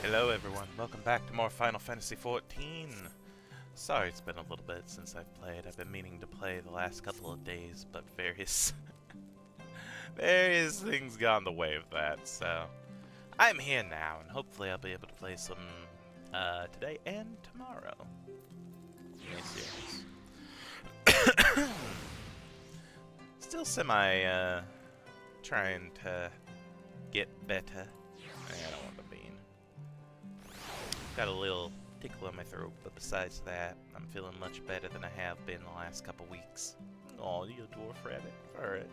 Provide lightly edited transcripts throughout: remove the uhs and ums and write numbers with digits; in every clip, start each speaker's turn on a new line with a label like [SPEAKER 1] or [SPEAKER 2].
[SPEAKER 1] Hello everyone, welcome back to more Final Fantasy XIV. Sorry it's been a little bit since I've played. I've been meaning to play the last couple of days, but various things got in the way of that, so I'm here now, and hopefully I'll be able to play some today and tomorrow. Yes, yes. Still trying to get better. I don't want the bean. Got a little tickle in my throat, but besides that, I'm feeling much better than I have been the last couple weeks. Oh, you dwarf rabbit. Alright.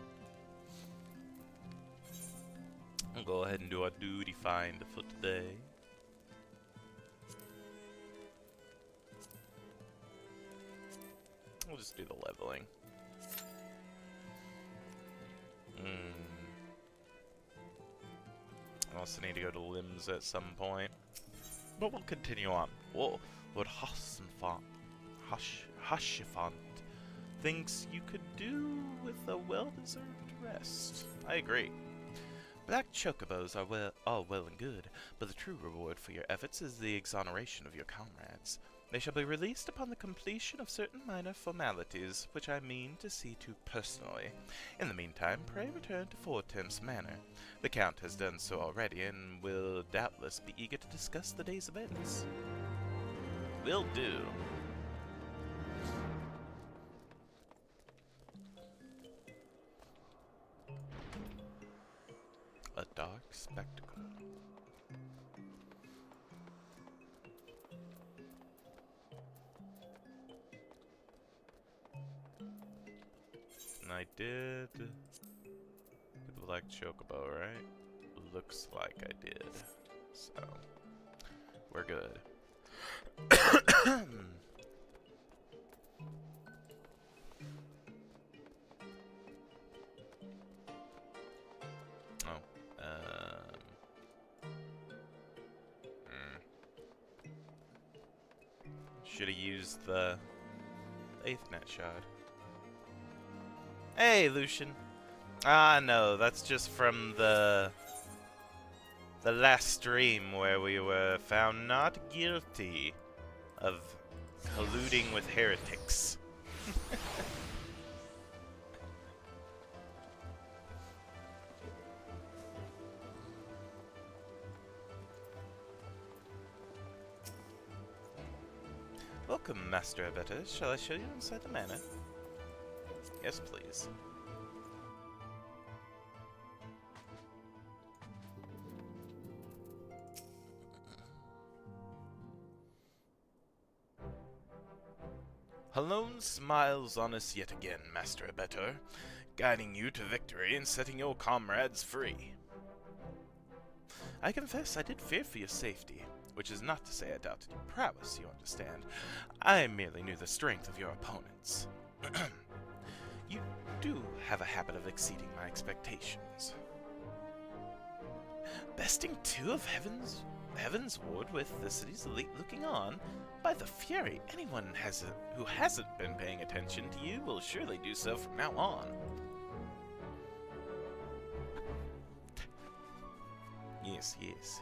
[SPEAKER 1] We'll go ahead and do our duty find for today. We'll just do the leveling. I also need to go to Limbs at some point. But we'll continue on. Whoa, Lord Hashifant thinks you could do with a well-deserved rest. I agree. Black chocobos are all well and good, but the true reward for your efforts is the exoneration of your comrades. They shall be released upon the completion of certain minor formalities, which I mean to see to personally. In the meantime, pray return to Fortemps Manor. The Count has done so already, and will doubtless be eager to discuss the day's events. Will do. A dark spectacle. And I did the Black Chocobo, right? Looks like I did. So, we're good. Should have used the 8th net shard. Hey, Lucian. Ah, no, that's just from the last stream where we were found not guilty of colluding with heretics. Welcome, Master Abeta. Shall I show you inside the manor? Yes, please. Halone smiles on us yet again, Master Abeta, guiding you to victory and setting your comrades free. I confess I did fear for your safety, which is not to say I doubted your prowess, you understand. I merely knew the strength of your opponents. You do have a habit of exceeding my expectations. Besting 2 of Heaven's Ward with the city's elite looking on? By the Fury, anyone who hasn't been paying attention to you will surely do so from now on. Yes, yes.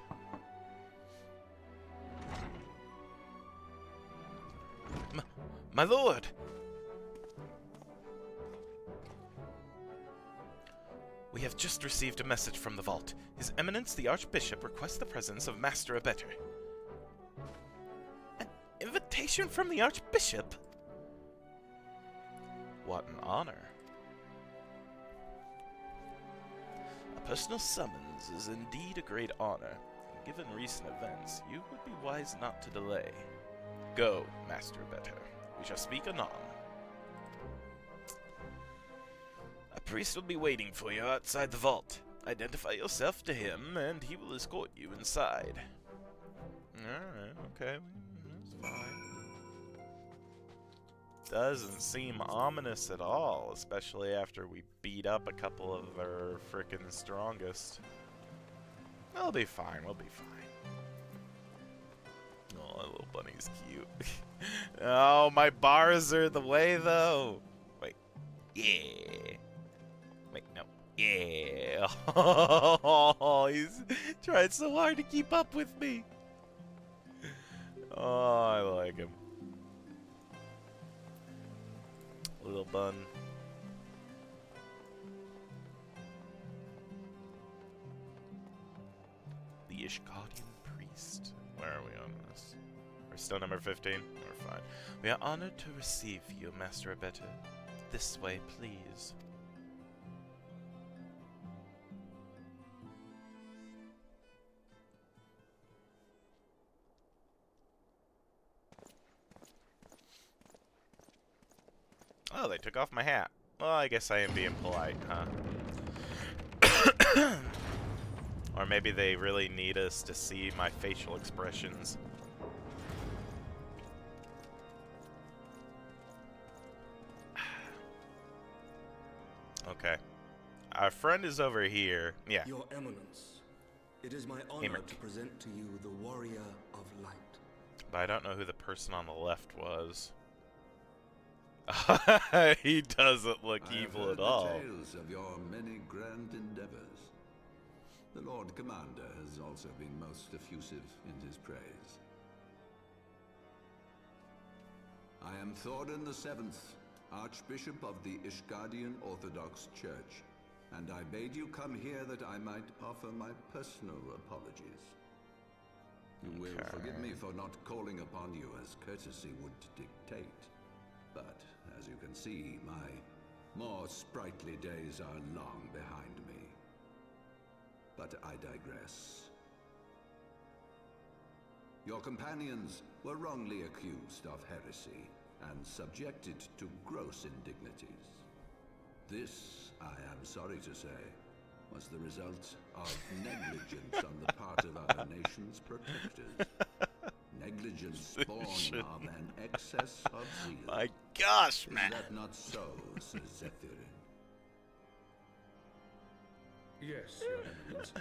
[SPEAKER 1] My lord! We have just received a message from the vault. His Eminence the Archbishop requests the presence of Master Abeta. An invitation from the Archbishop? What an honor. A personal summons is indeed a great honor, and given recent events, you would be wise not to delay. Go, Master Abeta. We shall speak anon. A priest will be waiting for you outside the vault. Identify yourself to him, and he will escort you inside. Alright, okay. That's fine. Doesn't seem ominous at all, especially after we beat up a couple of our frickin' strongest. We'll be fine, we'll be fine. Oh, that little bunny's cute. Oh, my bars are the way, though. Wait. Yeah. Wait, no. Yeah. Oh, he's trying so hard to keep up with me. Oh, I like him. Little bun. The Ishgardian priest. Where are we on this? We're still number 15? We're fine. We are honored to receive you, Master Abeto. This way, please. Oh, they took off my hat. Well, I guess I am being polite, huh? Or maybe they really need us to see my facial expressions. Okay. Our friend is over here. Yeah.
[SPEAKER 2] Your Eminence, it is my honor to present to you the Warrior of Light.
[SPEAKER 1] But I don't know who the person on the left was. He doesn't look evil at all.
[SPEAKER 3] I have heard the tales of your many grand endeavors. The Lord Commander has also been most effusive in his praise. I am Thorin the Seventh, Archbishop of the Ishgardian Orthodox Church, and I bade you come here that I might offer my personal apologies. You will forgive me for not calling upon you as courtesy would dictate, but as you can see, my more sprightly days are long behind me. But I digress. Your companions were wrongly accused of heresy and subjected to gross indignities. This, I am sorry to say, was the result of negligence on the part of our nation's protectors. Negligence born of an excess of zeal.
[SPEAKER 1] My gosh, man!
[SPEAKER 3] Is that not so, Sir Zephyrin?
[SPEAKER 4] Yes, Your Eminence.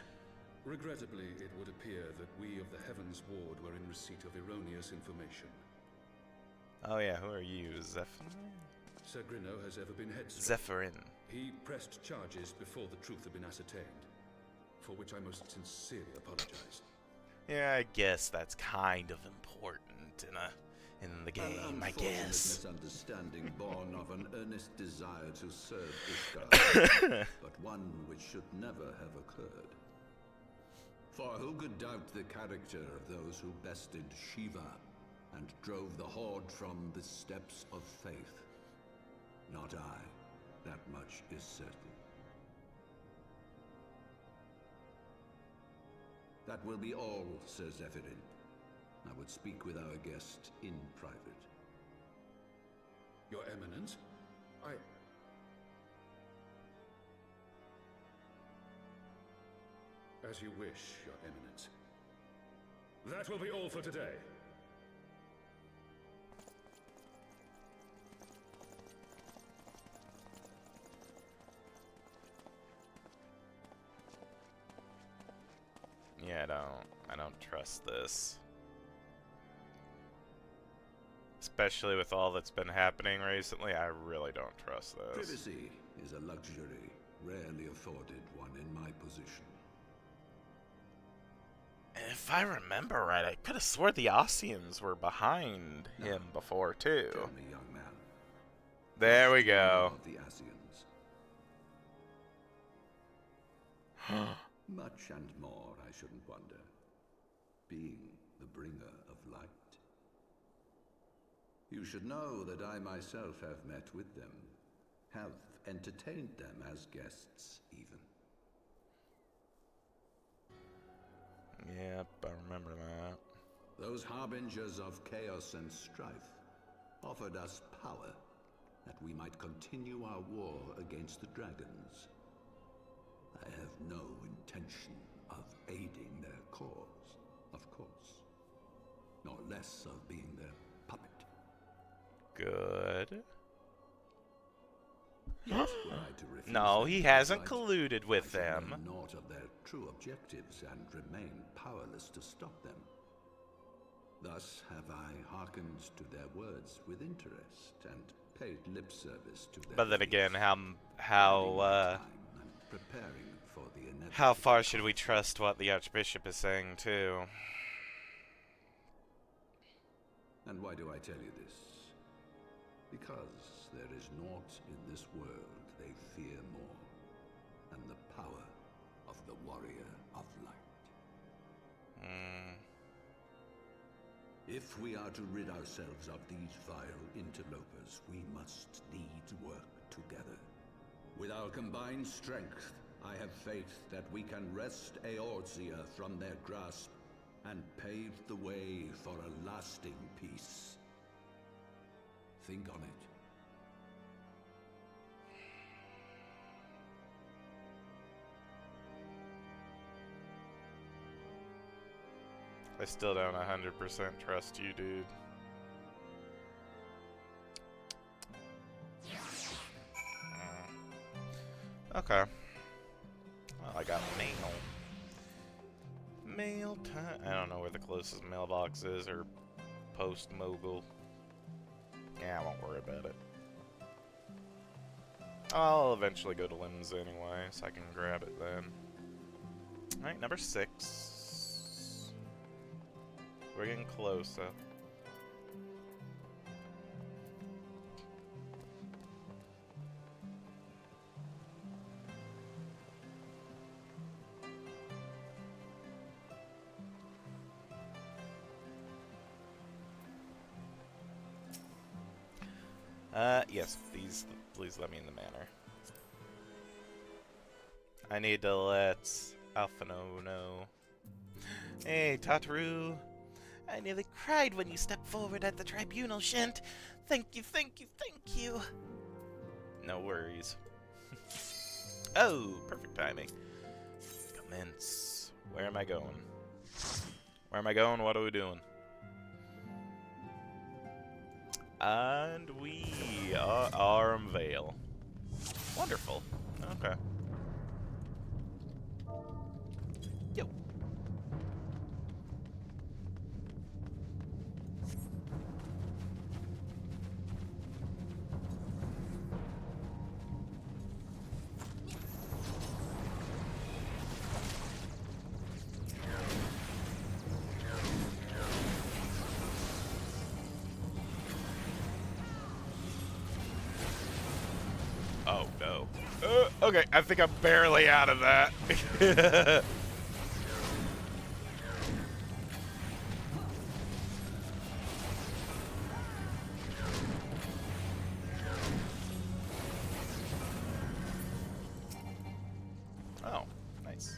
[SPEAKER 4] Regrettably, it would appear that we of the Heavens Ward were in receipt of erroneous information.
[SPEAKER 1] Oh yeah, who are you? Zephyrin?
[SPEAKER 4] Sir Grinno has ever been headstrong.
[SPEAKER 1] Zephyrin.
[SPEAKER 4] He pressed charges before the truth had been ascertained, for which I most sincerely apologize.
[SPEAKER 1] Yeah, I guess that's kind of important in the game, I guess.
[SPEAKER 3] An misunderstanding born of an earnest desire to serve Ishgard, but one which should never have occurred. For who could doubt the character of those who bested Shiva and drove the Horde from the steps of faith? Not I. That much is certain. That will be all, Sir Zephyrin. I would speak with our guest in private.
[SPEAKER 4] Your Eminence, As you wish, Your Eminence. That will be all for today.
[SPEAKER 1] Yeah, I don't trust this. Especially with all that's been happening recently, I really don't trust this.
[SPEAKER 3] Privacy is a luxury rarely afforded one in my position.
[SPEAKER 1] If I remember right, I could have swore the Ossians were behind him before, too.
[SPEAKER 3] Tell me, young man.
[SPEAKER 1] There we go.
[SPEAKER 3] Of the Asians. Much and more, I shouldn't wonder. Being the bringer of light. You should know that I myself have met with them. Have entertained them as guests, even.
[SPEAKER 1] Yep, I remember that.
[SPEAKER 3] Those harbingers of chaos and strife offered us power that we might continue our war against the dragons. I have no intention of aiding their cause, of course, nor less of being their puppet.
[SPEAKER 1] Good.
[SPEAKER 3] Yet, were I to refuse
[SPEAKER 1] No, he
[SPEAKER 3] their
[SPEAKER 1] hasn't
[SPEAKER 3] invite,
[SPEAKER 1] colluded with
[SPEAKER 3] I shall
[SPEAKER 1] them.
[SPEAKER 3] know naught of their true objectives and remain powerless to stop them. Thus have I hearkened to their words with interest and paid lip service to their
[SPEAKER 1] But then again,
[SPEAKER 3] pleas. Preparing for the inevitable
[SPEAKER 1] how far should we trust what the Archbishop is saying, too?
[SPEAKER 3] And why do I tell you this? Because there is naught in this world they fear more than the power of the warrior of light. If we are to rid ourselves of these vile interlopers, we must needs work together. With our combined strength, I have faith that we can wrest Eorzea from their grasp and pave the way for a lasting peace. Think on it.
[SPEAKER 1] I still don't 100% trust you, dude. Okay. Well, I got mail. Mail time. I don't know where the closest mailbox is, or Post Mogul. Yeah, I won't worry about it. I'll eventually go to Limbs anyway, so I can grab it then. Alright, number 6. We're getting close, though. Yes, please let me in the manor. I need to let Alphino know. Hey, Tataru. I nearly cried when you stepped forward at the tribunal, Shent. Thank you, thank you, thank you. No worries. Oh, perfect timing. Commence. Where am I going? Where am I going? What are we doing? And we are Vale. Wonderful. Okay. Yo. Oh, no. Okay, I think I'm barely out of that. Oh, nice.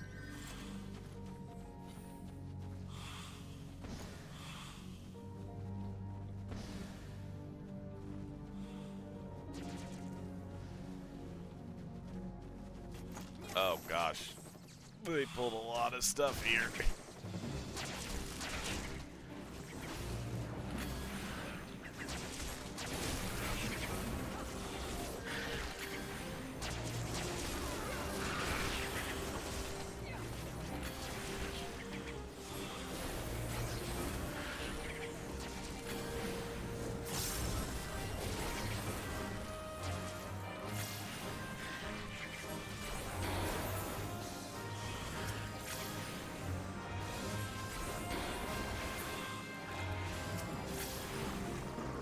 [SPEAKER 1] Oh gosh, they pulled a lot of stuff here.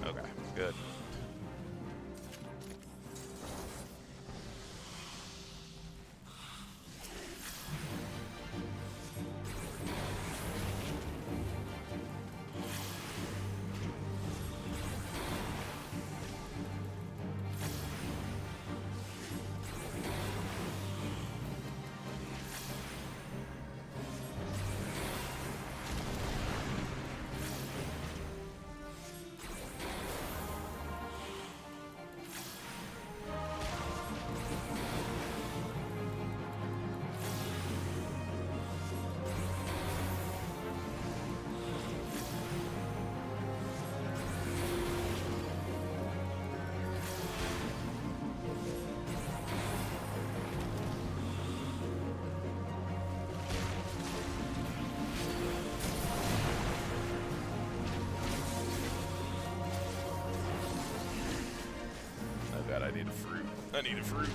[SPEAKER 1] Okay, good. Oh god, I need a fruit. I need a fruit.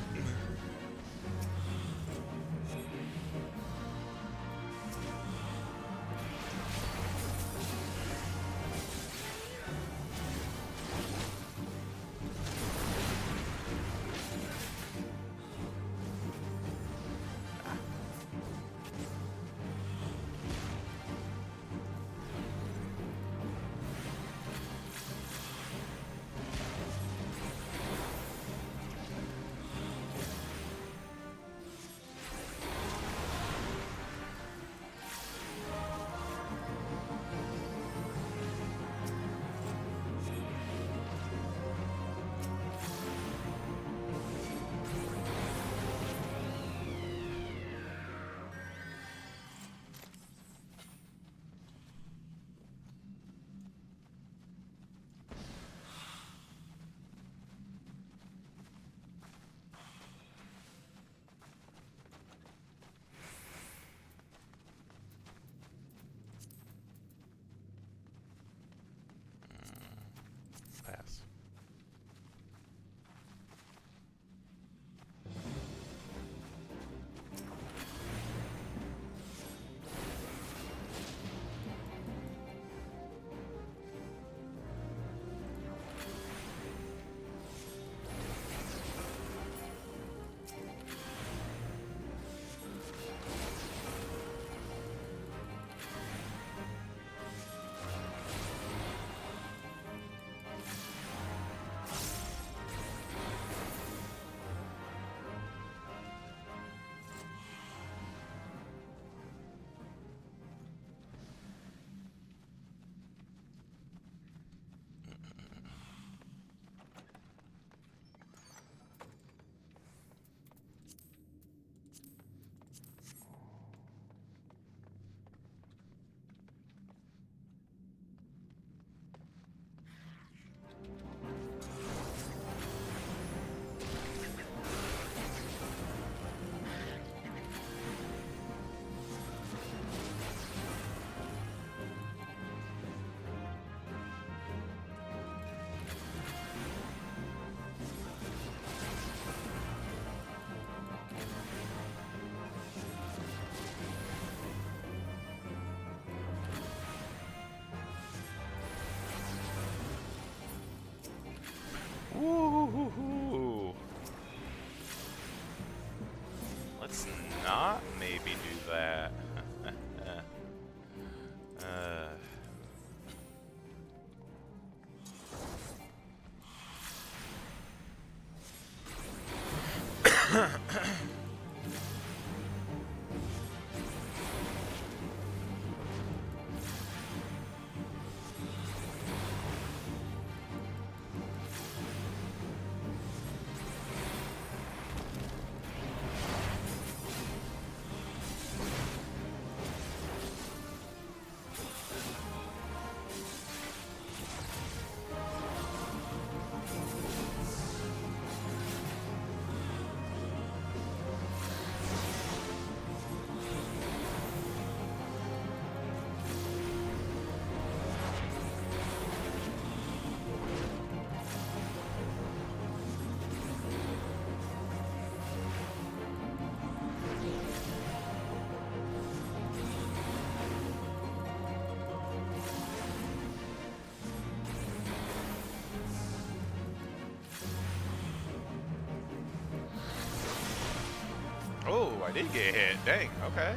[SPEAKER 1] Oh, I did get hit. Dang, okay.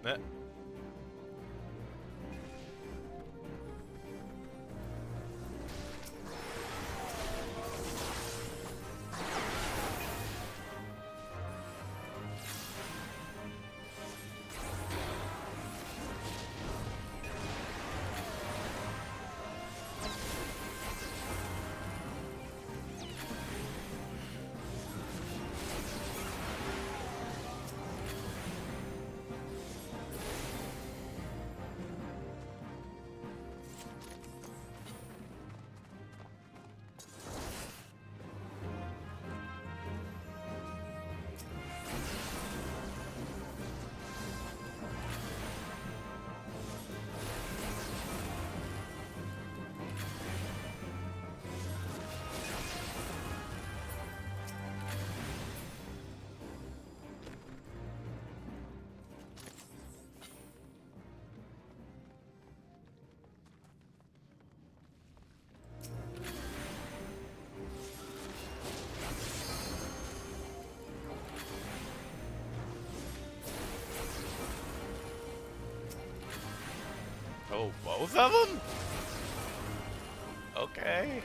[SPEAKER 1] Eh. Oh, both of them? Okay.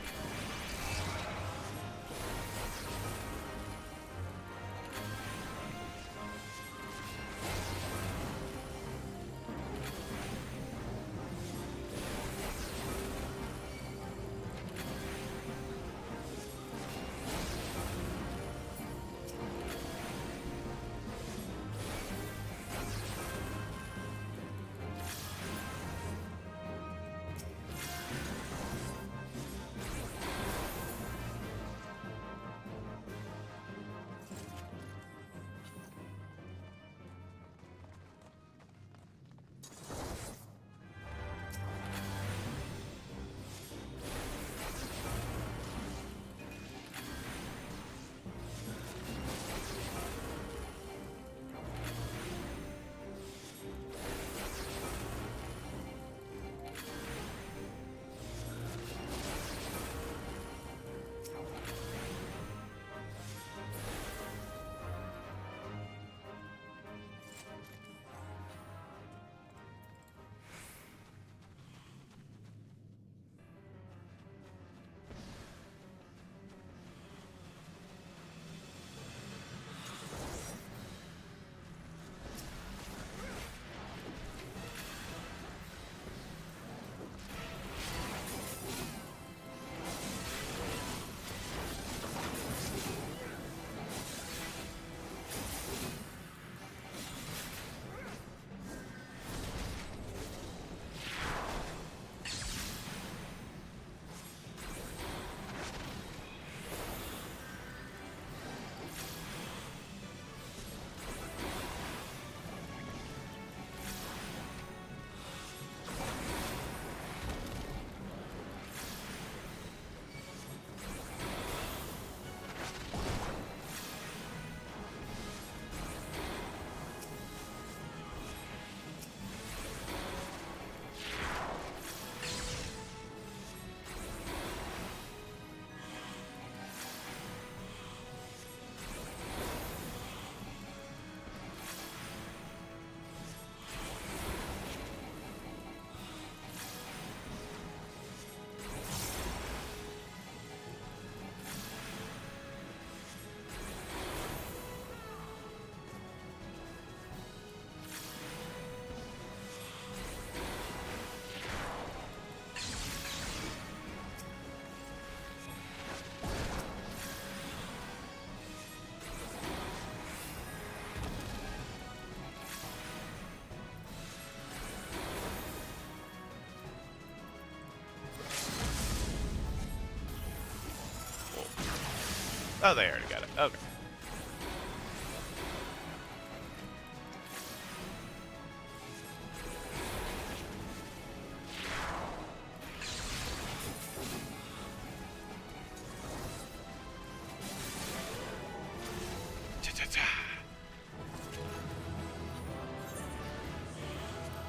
[SPEAKER 1] Oh, they already got it. Okay.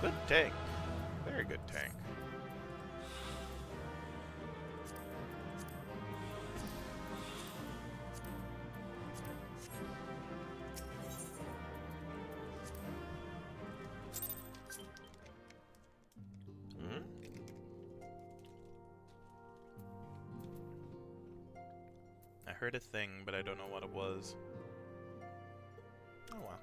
[SPEAKER 1] Good tank. Very good tank. I heard a thing, but I don't know what it was. Oh well.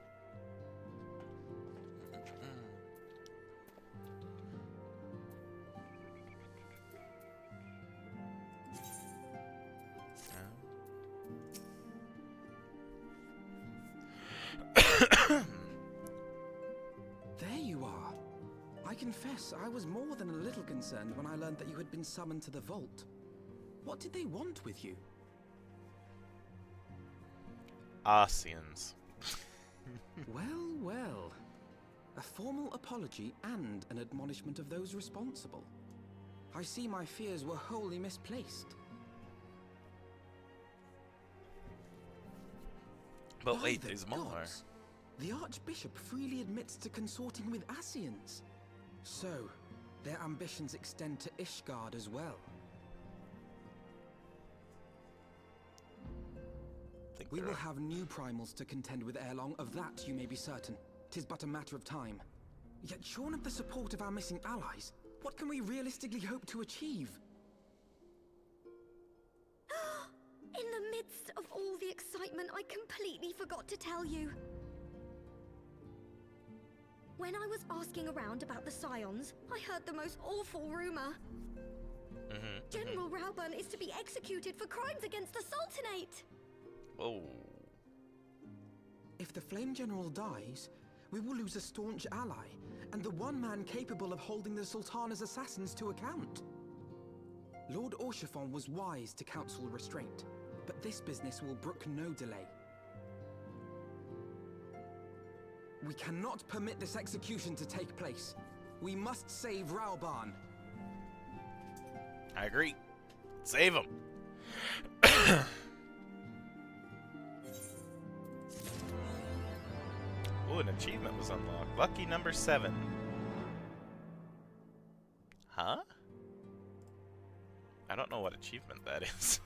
[SPEAKER 5] There you are. I confess, I was more than a little concerned when I learned that you had been summoned to the vault. What did they want with you?
[SPEAKER 1] Asians.
[SPEAKER 5] Well, well. A formal apology and an admonishment of those responsible. I see my fears were wholly misplaced.
[SPEAKER 1] But
[SPEAKER 5] By
[SPEAKER 1] wait,
[SPEAKER 5] the
[SPEAKER 1] there's more.
[SPEAKER 5] gods, the Archbishop freely admits to consorting with Asians. So, their ambitions extend to Ishgard as well. We will have new primals to contend with ere long, of that you may be certain. 'Tis but a matter of time. Yet shorn of the support of our missing allies, what can we realistically hope to achieve?
[SPEAKER 6] In the midst of all the excitement, I completely forgot to tell you. When I was asking around about the Scions, I heard the most awful rumor. General Rauburn is to be executed for crimes against the Sultanate.
[SPEAKER 1] Whoa.
[SPEAKER 5] If the Flame General dies, we will lose a staunch ally, and the one man capable of holding the Sultana's assassins to account. Lord Orchiffon was wise to counsel restraint, but this business will brook no delay. We cannot permit this execution to take place. We must save Rauburn.
[SPEAKER 1] I agree. Save him. Ooh, an achievement was unlocked. Lucky number 7. Huh? I don't know what achievement that is.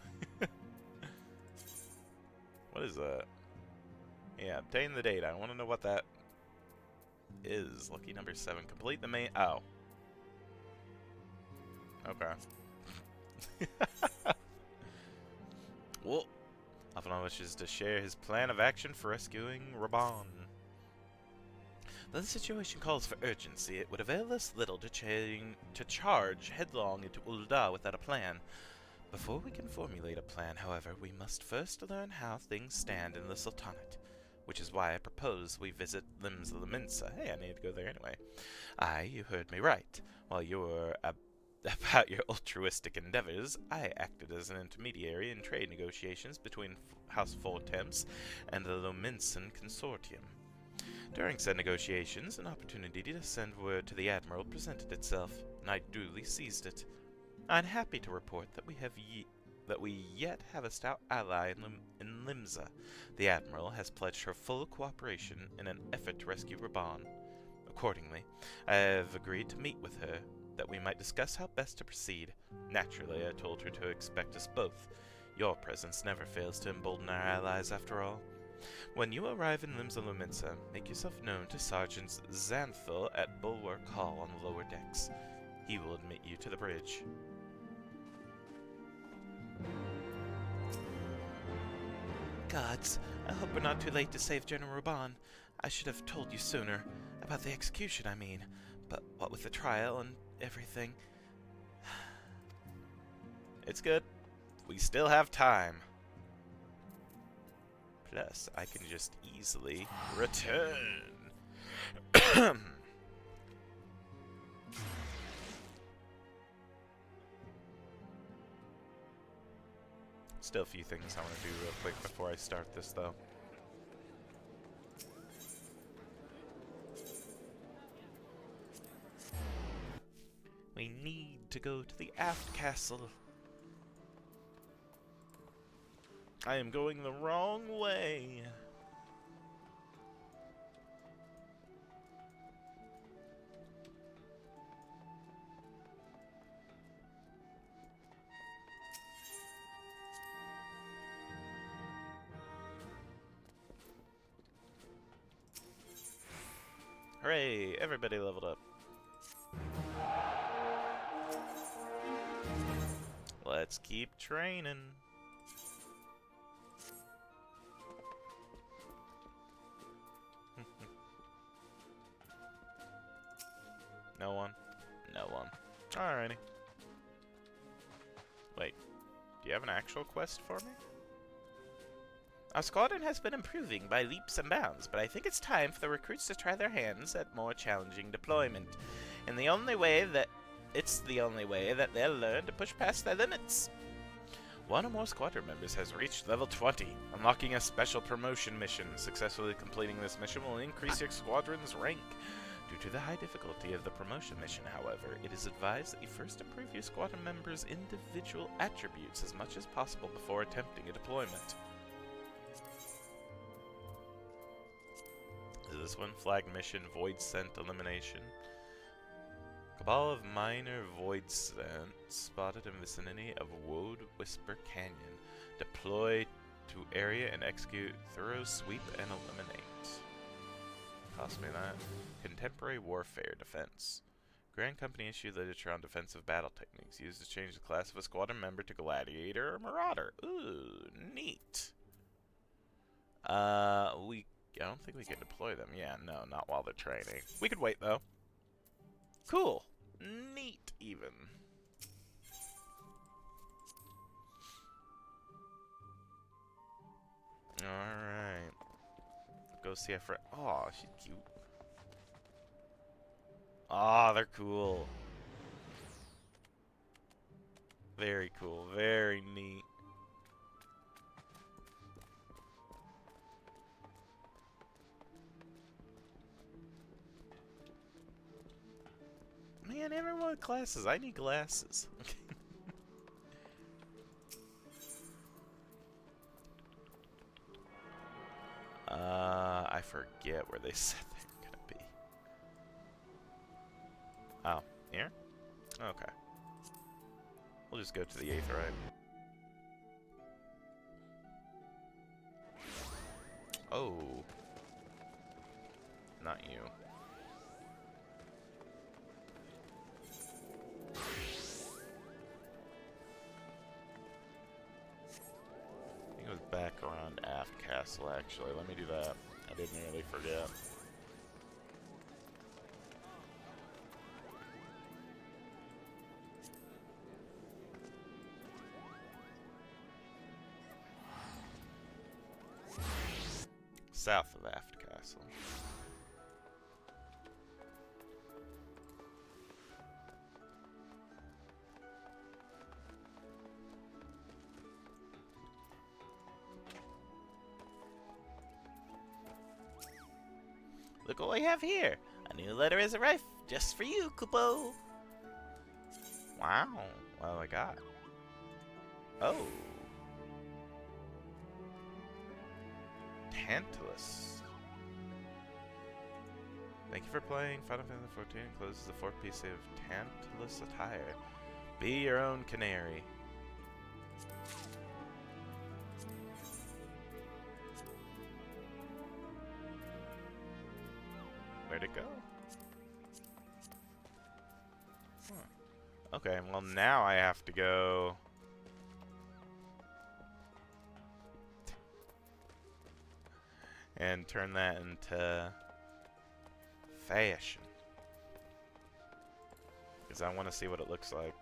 [SPEAKER 1] What is that? Yeah, obtain the data. I want to know what that is. Lucky number 7. Complete the main... Oh. Okay. Well, Alphonse wishes to share his plan of action for rescuing Raban. Though the situation calls for urgency, it would avail us little to charge headlong into Ul'dah without a plan. Before we can formulate a plan, however, we must first learn how things stand in the Sultanate, which is why I propose we visit Limsa. Hey, I need to go there anyway. Aye, you heard me right. While you were about your altruistic endeavors, I acted as an intermediary in trade negotiations between House Four Temps and the Lominsan Consortium. During said negotiations, an opportunity to send word to the Admiral presented itself, and I duly seized it. I'm happy to report that we yet have a stout ally in Limsa. The Admiral has pledged her full cooperation in an effort to rescue Raban. Accordingly, I have agreed to meet with her, that we might discuss how best to proceed. Naturally, I told her to expect us both. Your presence never fails to embolden our allies, after all. When you arrive in Limsa, make yourself known to Sergeant Xanthil at Bulwark Hall on the lower decks. He will admit you to the bridge. Gods, I hope we're not too late to save General Raban. I should have told you sooner. About the execution, I mean. But what with the trial and everything... It's good. We still have time. Plus, I can just easily return. Still a few things I want to do real quick before I start this, though. We need to go to the aft castle. I am going the wrong way. Hooray! Everybody leveled up. Let's keep training. No one? No one. Alrighty. Wait, do you have an actual quest for me? Our squadron has been improving by leaps and bounds, but I think it's time for the recruits to try their hands at more challenging deployment. It's the only way that they'll learn to push past their limits. One or more squadron members has reached level 20, unlocking a special promotion mission. Successfully completing this mission will increase your squadron's rank. Due to the high difficulty of the promotion mission, however, it is advised that you first improve your squadron members' individual attributes as much as possible before attempting a deployment. Is this one? Flag mission, Void Scent elimination. Cabal of minor Void Scent spotted in vicinity of Woad Whisper Canyon. Deploy to area and execute thorough sweep and eliminate. Cost me that. Contemporary Warfare Defense. Grand Company issued literature on defensive battle techniques used to change the class of a squadron member to Gladiator or Marauder. Ooh, neat. I don't think we can deploy them. Yeah, no, not while they're training. We could wait, though. Cool. Neat, even. Alright. Go see a friend. Aw, she's cute. Ah, they're cool. Very cool. Very neat. Man, everyone with glasses. I need glasses. I forget where they said they're gonna be. Oh, here? Okay. We'll just go to the Aetheryte. Oh. Not you. I think it was back around Aft Castle, actually. Let me do that. I didn't really forget. South of Aft Castle. Look what we have here. A new letter has arrived just for you, Kupo. Wow. What have I got? Oh. Tantalus. Thank you for playing Final Fantasy XIV. Closes the fourth piece of Tantalus attire. Be your own canary. Where'd it go? Huh. Okay, well now I have to go... and turn that into fashion. Because I want to see what it looks like.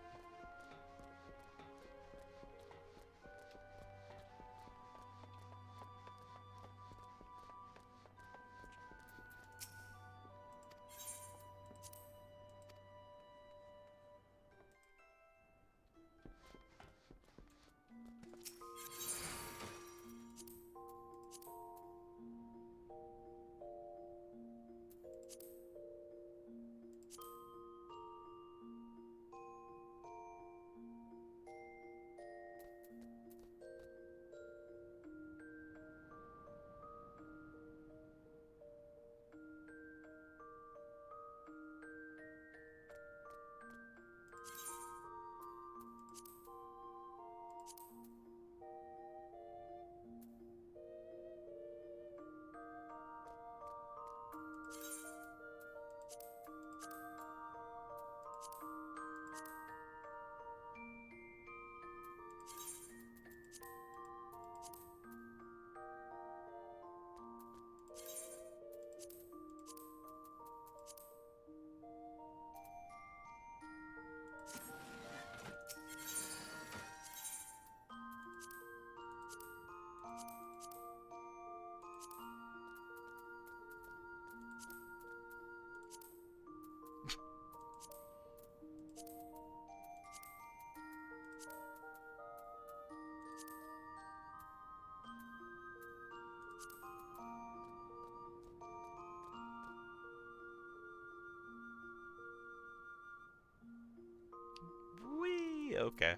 [SPEAKER 1] Okay.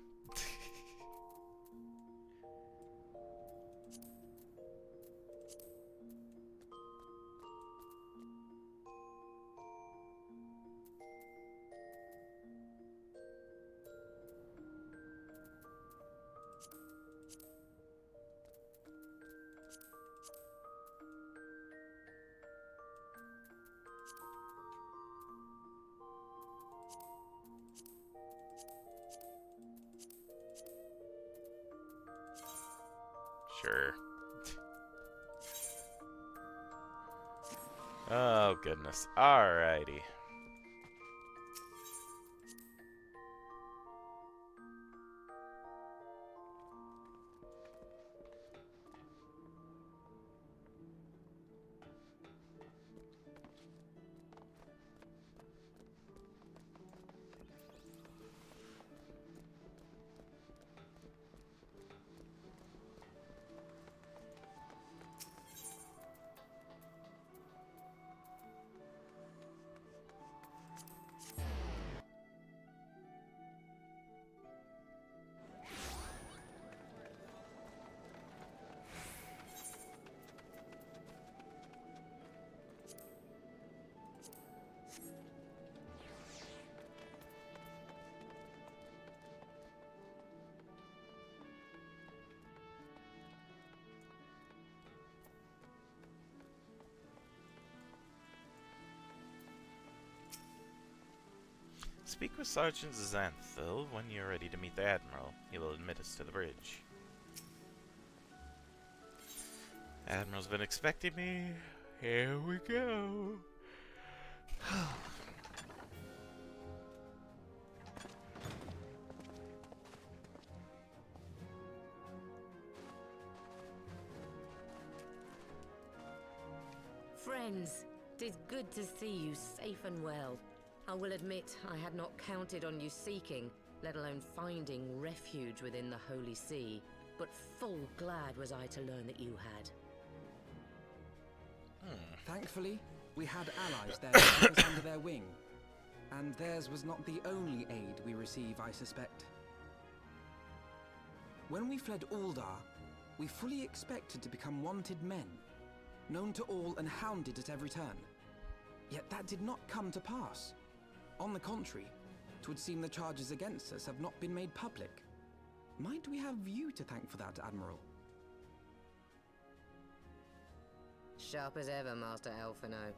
[SPEAKER 1] Sure. Oh, goodness. Alrighty. Speak with Sergeant Xanthil when you're ready to meet the Admiral. He will admit us to the bridge. Admiral's been expecting me. Here we go.
[SPEAKER 7] Friends, 'tis good to see you safe and well. I will admit I had not counted on you seeking, let alone finding refuge within the Holy See, but full glad was I to learn that you had.
[SPEAKER 5] Thankfully, we had allies there to keep us under their wing. And theirs was not the only aid we receive, I suspect. When we fled Uldar, we fully expected to become wanted men, known to all and hounded at every turn. Yet that did not come to pass. On the contrary, 'twould seem the charges against us have not been made public. Might we have you to thank for that, Admiral?
[SPEAKER 7] Sharp as ever, Master Alphino.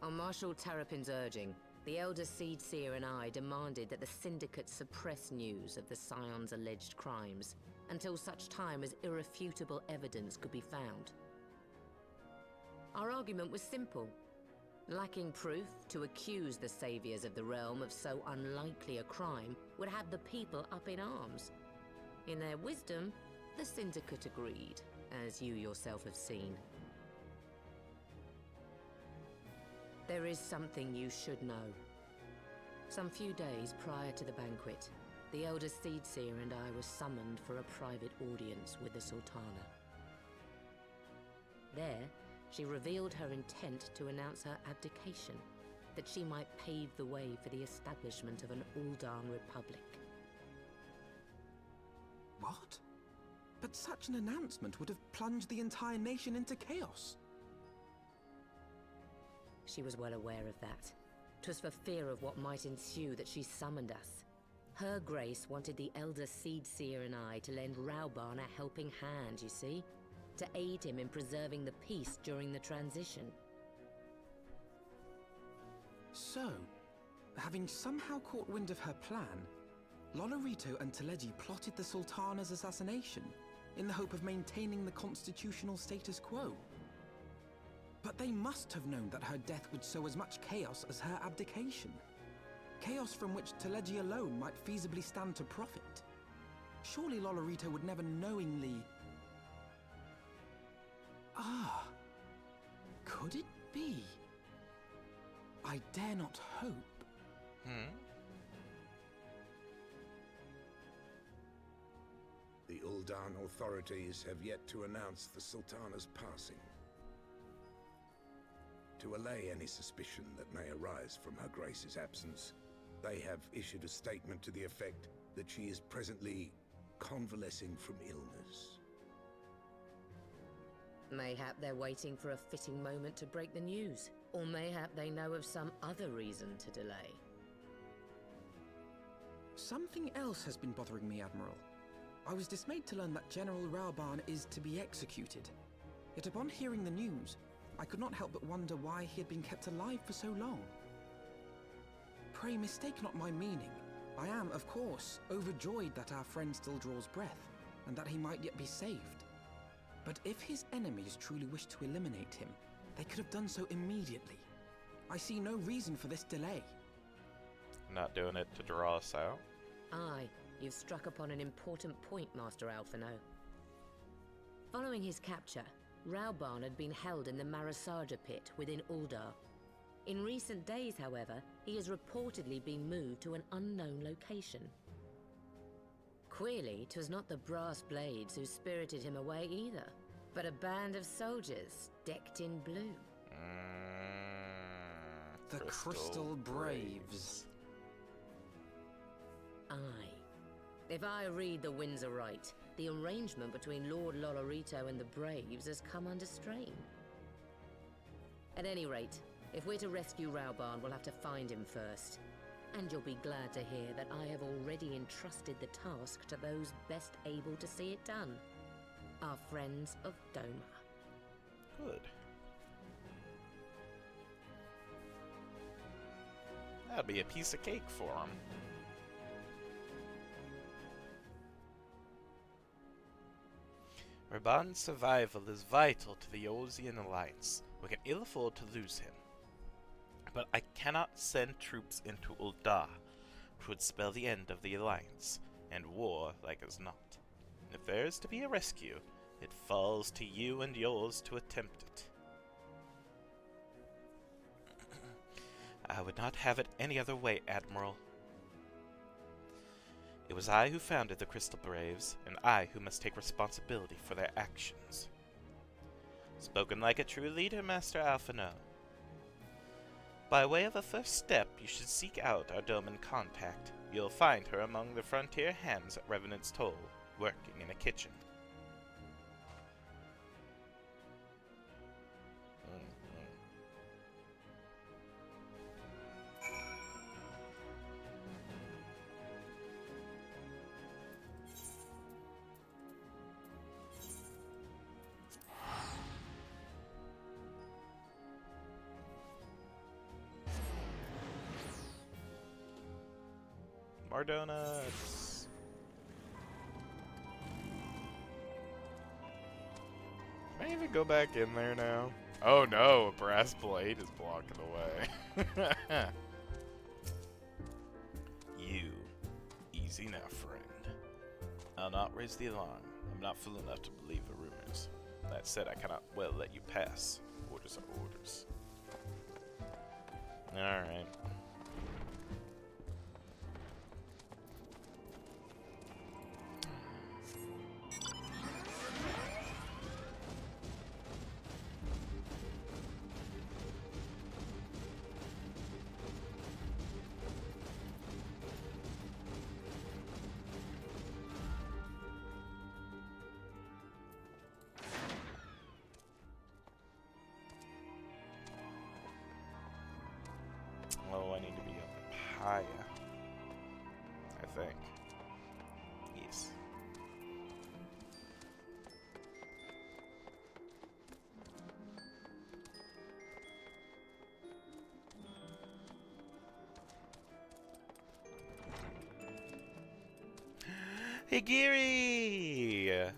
[SPEAKER 7] On Marshal Terrapin's urging, the Elder Seed Seer and I demanded that the Syndicate suppress news of the Scion's alleged crimes until such time as irrefutable evidence could be found. Our argument was simple. Lacking proof, to accuse the saviors of the realm of so unlikely a crime would have the people up in arms. In their wisdom, the Syndicate agreed, as you yourself have seen. There is something you should know. Some few days prior to the banquet, the Elder Seed Seer and I were summoned for a private audience with the Sultana. There, she revealed her intent to announce her abdication, that she might pave the way for the establishment of an Uldan Republic.
[SPEAKER 5] What? But such an announcement would have plunged the entire nation into chaos.
[SPEAKER 7] She was well aware of that. 'Twas for fear of what might ensue that she summoned us. Her Grace wanted the Elder Seed Seer and I to lend Rauban a helping hand, you see? To aid him in preserving the peace during the transition.
[SPEAKER 5] So, having somehow caught wind of her plan, Lolorito and Teleji plotted the Sultana's assassination in the hope of maintaining the constitutional status quo. But they must have known that her death would sow as much chaos as her abdication. Chaos from which Teleji alone might feasibly stand to profit. Surely Lolorito would never knowingly... Ah, could it be? I dare not hope.
[SPEAKER 8] The Uldan authorities have yet to announce the Sultana's passing. To allay any suspicion that may arise from Her Grace's absence, they have issued a statement to the effect that she is presently convalescing from illness.
[SPEAKER 7] Mayhap they're waiting for a fitting moment to break the news. Or mayhap they know of some other reason to delay.
[SPEAKER 5] Something else has been bothering me, Admiral. I was dismayed to learn that General Raoban is to be executed. Yet upon hearing the news, I could not help but wonder why he had been kept alive for so long. Pray mistake not my meaning. I am, of course, overjoyed that our friend still draws breath, and that he might yet be saved. But if his enemies truly wished to eliminate him, they could have done so immediately. I see no reason for this delay.
[SPEAKER 1] Not doing it to draw us out?
[SPEAKER 7] Aye, you've struck upon an important point, Master Alphino. Following his capture, Raoban had been held in the Marasaja pit within Uldar. In recent days, however, he has reportedly been moved to an unknown location. Queerly, 'twas not the brass blades who spirited him away either, but a band of soldiers decked in blue.
[SPEAKER 5] The Crystal Braves.
[SPEAKER 7] Aye. If I read the winds aright, the arrangement between Lord Lolorito and the Braves has come under strain. At any rate, if we're to rescue Raoban, we'll have to find him first. And you'll be glad to hear that I have already entrusted the task to those best able to see it done. Our friends of Doma.
[SPEAKER 1] Good. That'd be a piece of cake for him. Raban's survival is vital to the Ozian Alliance. We can ill afford to lose him. But I cannot send troops into Uldar, which would spell the end of the Alliance, and war like as not. If there is to be a rescue, it falls to you and yours to attempt it. I would not have it any other way, Admiral. It was I who founded the Crystal Braves, and I who must take responsibility for their actions. Spoken like a true leader, Master Alphino. By way of a first step, you should seek out our Doman contact. You'll find her among the frontier hands at Revenant's Toll, working in a kitchen. More donuts. Can I even go back in there now? Oh no, a brass blade is blocking the way. You. Easy now, friend. I'll not raise the alarm. I'm not fool enough to believe the rumors. That said, I cannot well let you pass. Orders are orders. Alright. Oh, I need to be up higher. I think. Yes. Higiri!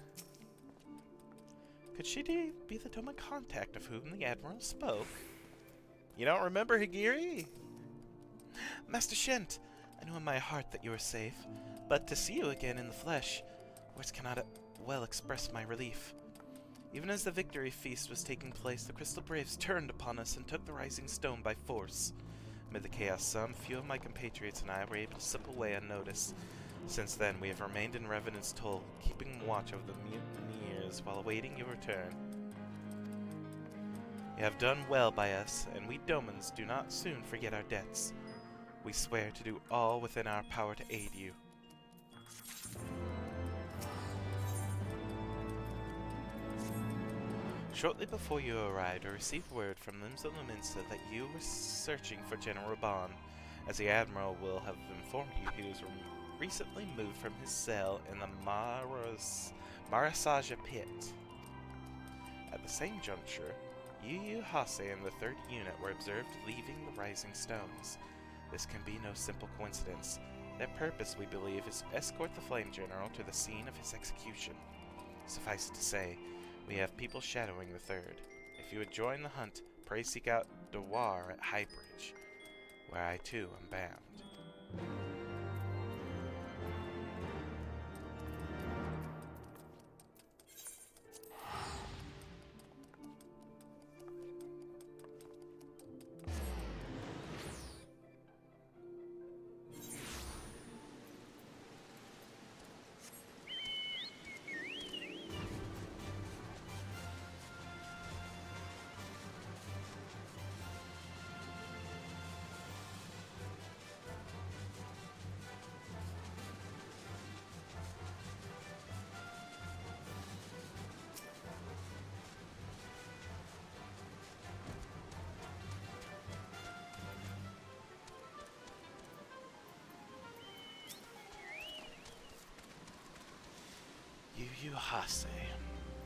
[SPEAKER 1] Could she be the Doma contact of whom the Admiral spoke? You don't remember Higiri? Master Shent, I knew in my heart that you were safe, but to see you again in the flesh, words cannot well express my relief. Even as the victory feast was taking place, the Crystal Braves turned upon us and took the Rising Stone by force. Amid the chaos, some few of my compatriots and I were able to slip away unnoticed. Since then, we have remained in Revenant's Toll, keeping watch over the mutineers while awaiting your return. You have done well by us, and we Domans do not soon forget our debts. We swear to do all within our power to aid you. Shortly before you arrived, I received word from Limbs of Luminsa that you were searching for General Raban. As the Admiral will have informed you, he was recently moved from his cell in the Marasaja pit. At the same juncture, Yu Hase and the 3rd Unit were observed leaving the Rising Stones. This can be no simple coincidence. Their purpose, we believe, is to escort the Flame General to the scene of his execution. Suffice it to say, we have people shadowing the 3rd. If you would join the hunt, pray seek out Dewar at Highbridge, where I too am bound. Yu Hase.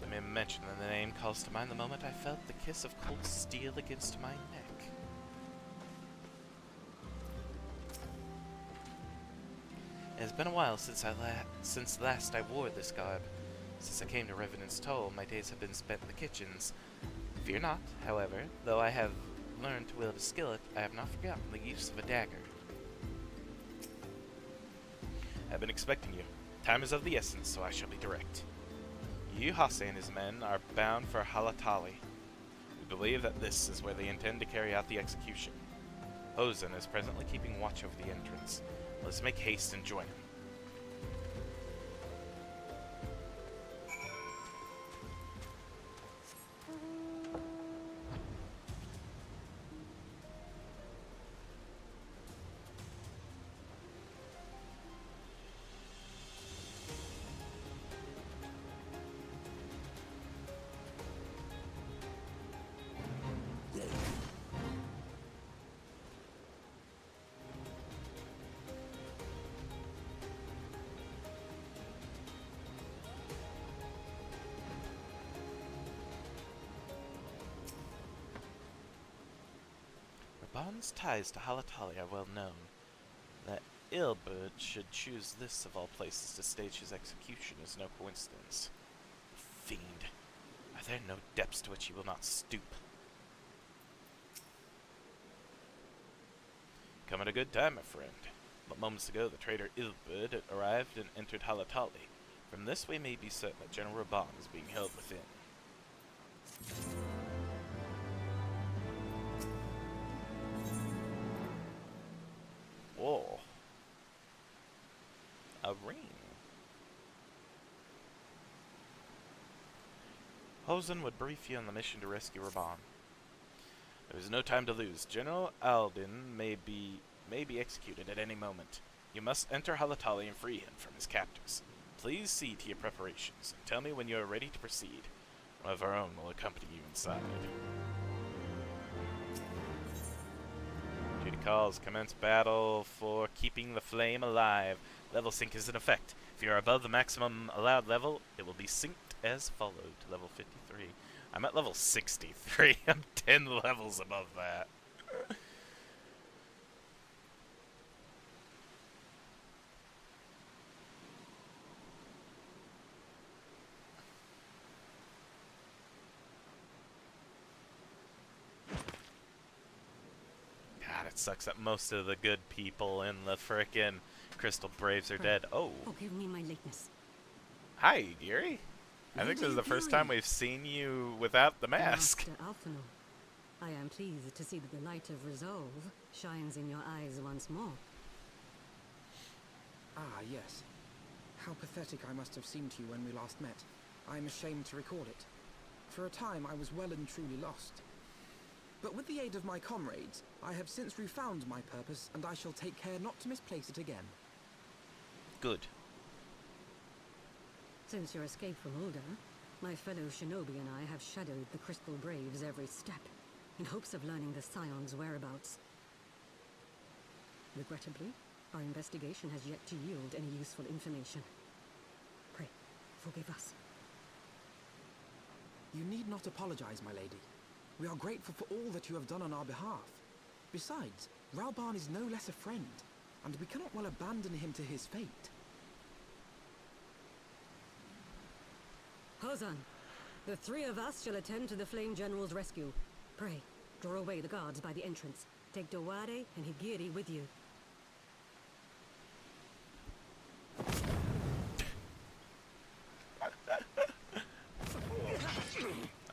[SPEAKER 1] The mere mention of the name calls to mind the moment I felt the kiss of cold steel against my neck. It has been a while since last I wore this garb. Since I came to Revenant's Toll, my days have been spent in the kitchens. Fear not, however, though I have learned to wield a skillet, I have not forgotten the use of a dagger. I have been expecting you. Time is of the essence, so I shall be direct. Yu Hase and his men are bound for Halatali. We believe that this is where they intend to carry out the execution. Hosen is presently keeping watch over the entrance. Let's make haste and join him. Raban's ties to Halatali are well known. That Ilberd should choose this of all places to stage his execution is no coincidence. Fiend. Are there no depths to which he will not stoop? Come at a good time, my friend. But moments ago, the traitor Ilberd arrived and entered Halatali. From this, we may be certain that General Raban is being held within. Whoa. A ring. Hosen would brief you on the mission to rescue Raban. There is no time to lose. General Alden may be executed at any moment. You must enter Halatali and free him from his captors. Please see to your preparations, and tell me when you are ready to proceed. One of our own will accompany you inside. Duty calls. Commence battle for keeping the flame alive. Level sync is in effect. If you are above the maximum allowed level, it will be synced as followed to level 53. I'm at level 63. I'm 10 levels above that. It sucks that most of the good people in the frickin' Crystal Braves are dead. Oh.
[SPEAKER 9] Forgive me my lateness.
[SPEAKER 1] Hi, dearie. I think this is the first time we've seen you without the mask.
[SPEAKER 9] Master Alphinaud, I am pleased to see that the light of resolve shines in your eyes once more.
[SPEAKER 5] Ah, yes. How pathetic I must have seemed to you when we last met. I am ashamed to record it. For a time, I was well and truly lost. But with the aid of my comrades, I have since refound my purpose, and I shall take care not to misplace it again.
[SPEAKER 1] Good.
[SPEAKER 9] Since your escape from Ulda, My fellow shinobi and I have shadowed the Crystal Braves every step, in hopes of learning the Scion's whereabouts. Regrettably, our investigation has yet to yield any useful information. Pray, forgive us.
[SPEAKER 5] You need not apologize, my lady. We are grateful for all that you have done on our behalf. Besides, Ralban is no less a friend, and we cannot well abandon him to his fate.
[SPEAKER 9] Hozan, the three of us shall attend to the Flame General's rescue. Pray, draw away the guards by the entrance. Take Dowade and Higiri with you.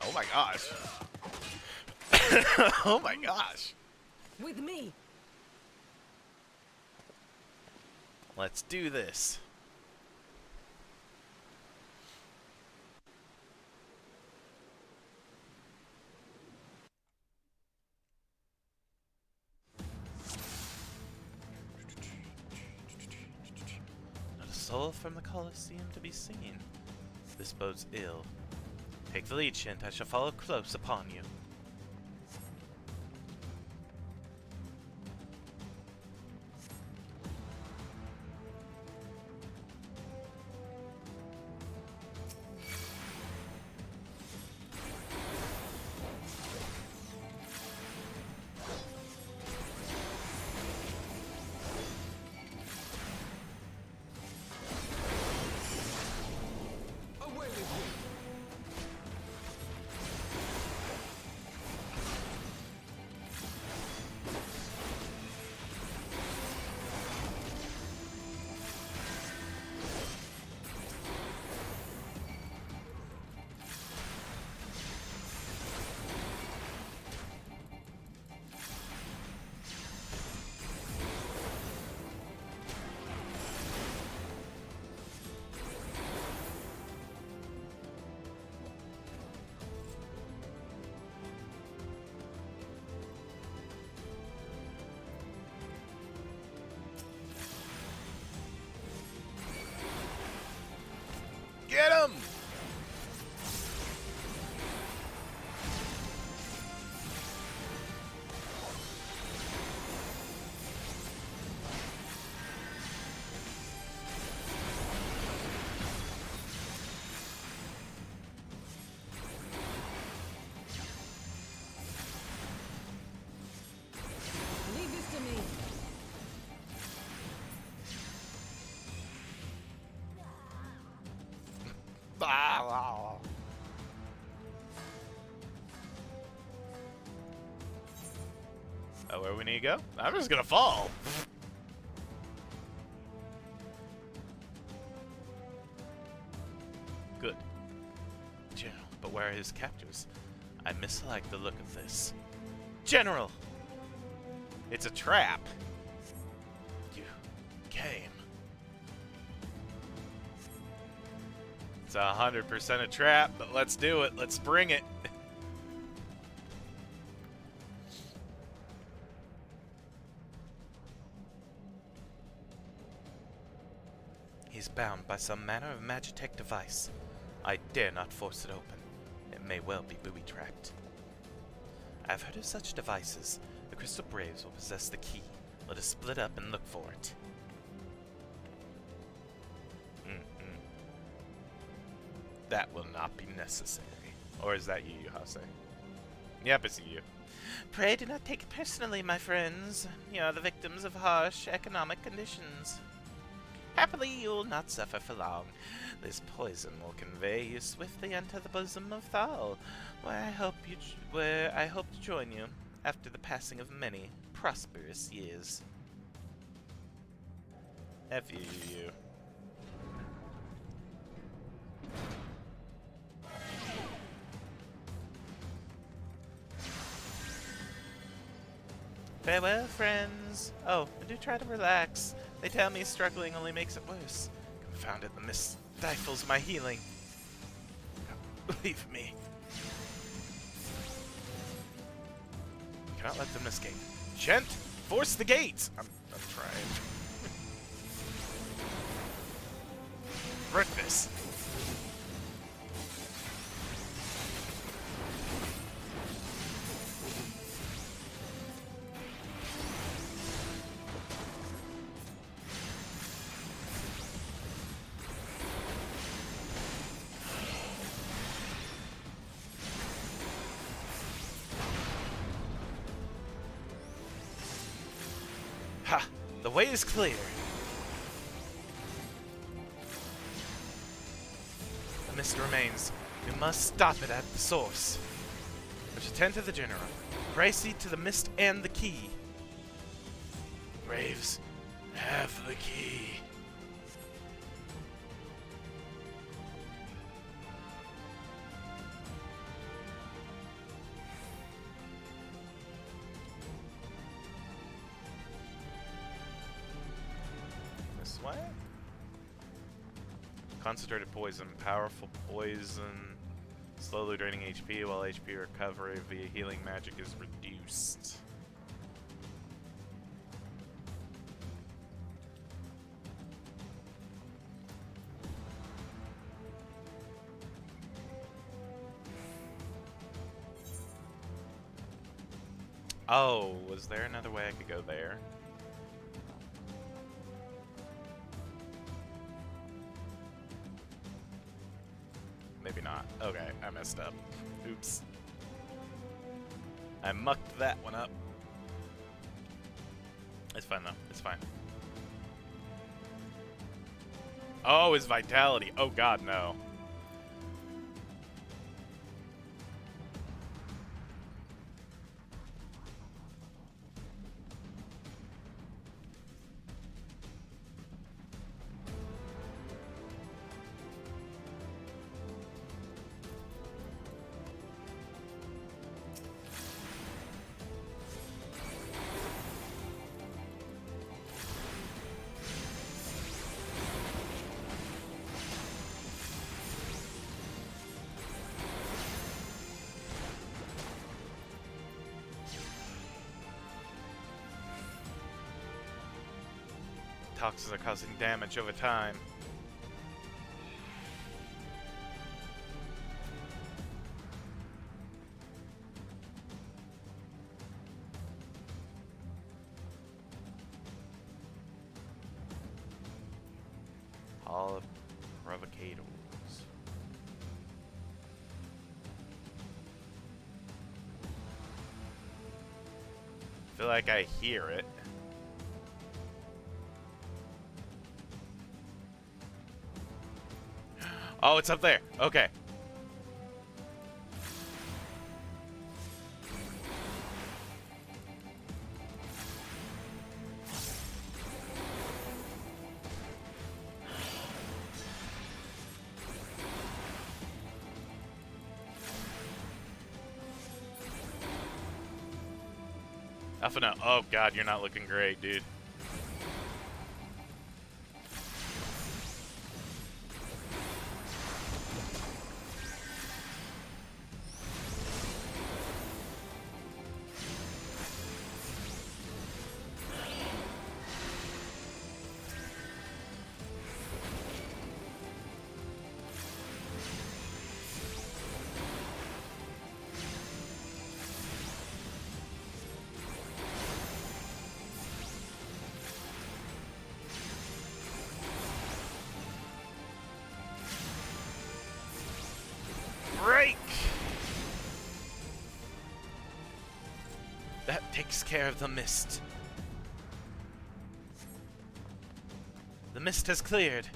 [SPEAKER 1] Oh my gosh. Oh my gosh.
[SPEAKER 9] With me!
[SPEAKER 1] Let's do this. Not a soul from the Colosseum to be seen. This bodes ill. Take the lead, Shint. I shall follow close upon you. Get him!
[SPEAKER 9] Leave this to me.
[SPEAKER 1] Oh, where we need to go? I'm just gonna fall. Good. General, but where are his captors? I mislike the look of this. General! It's a trap. You came. It's 100% a trap, but let's do it. Let's bring it. He's bound by some manner of magitech device. I dare not force it open. It may well be booby-trapped. I've heard of such devices. The Crystal Braves will possess the key. Let us split up and look for it. That will not be necessary. Or is that you, Hase? Yep, it's you. Pray do not take it personally, my friends. You are the victims of harsh economic conditions. Happily, you will not suffer for long. This poison will convey you swiftly into the bosom of Thal, where I hope to join you after the passing of many prosperous years. F you. Farewell, friends. Oh, and do try to relax. They tell me struggling only makes it worse. Confound it, the mist stifles my healing. Leave me. Cannot let them escape. Gent, force the gates! I'm trying. Break this. The way is clear. The mist remains. We must stop it at the source. Which attend to the general. Pray see to the mist and the key. Braves, have the key. This way? Concentrated poison, powerful poison, slowly draining HP while HP recovery via healing magic is reduced. Oh, was there another way I could go there? Maybe not. Okay, I messed up. Oops. I mucked that one up. It's fine though. It's fine. Oh, his vitality. Oh god, no. Toxins are causing damage over time. Hall of Provocators. I feel like I hear it. Oh, it's up there. Okay. Alpha now. Oh god, you're not looking great, dude. Break! That takes care of the mist. The mist has cleared.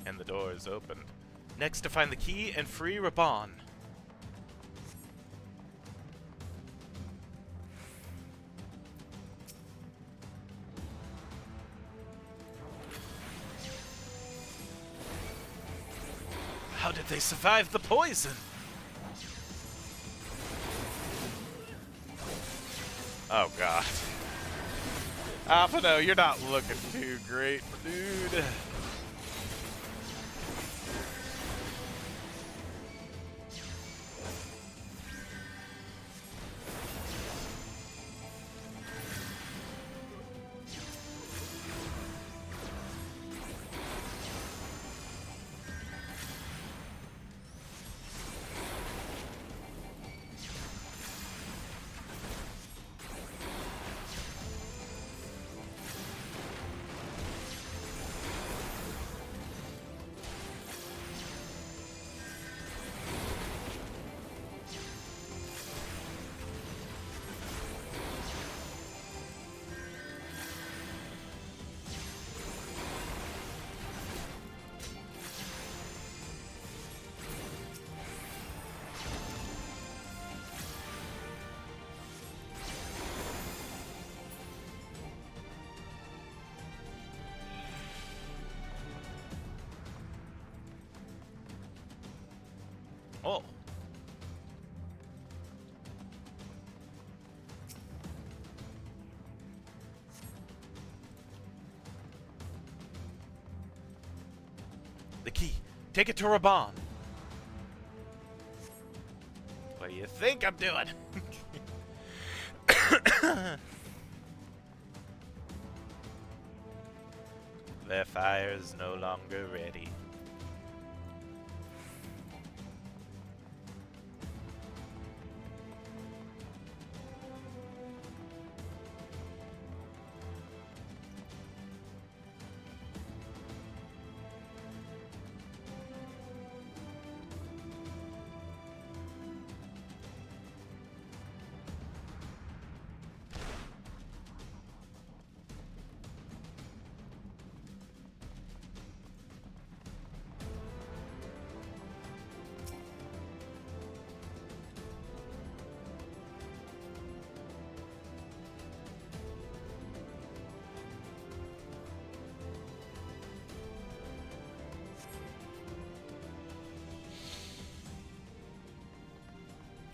[SPEAKER 1] And the door is opened. Next to find the key and free Raban. How did they survive the poison? Oh god. Alpha, no, you're not looking too great, dude. Oh. The key. Take it to Raban. What do you think I'm doing? Their fire is no longer ready.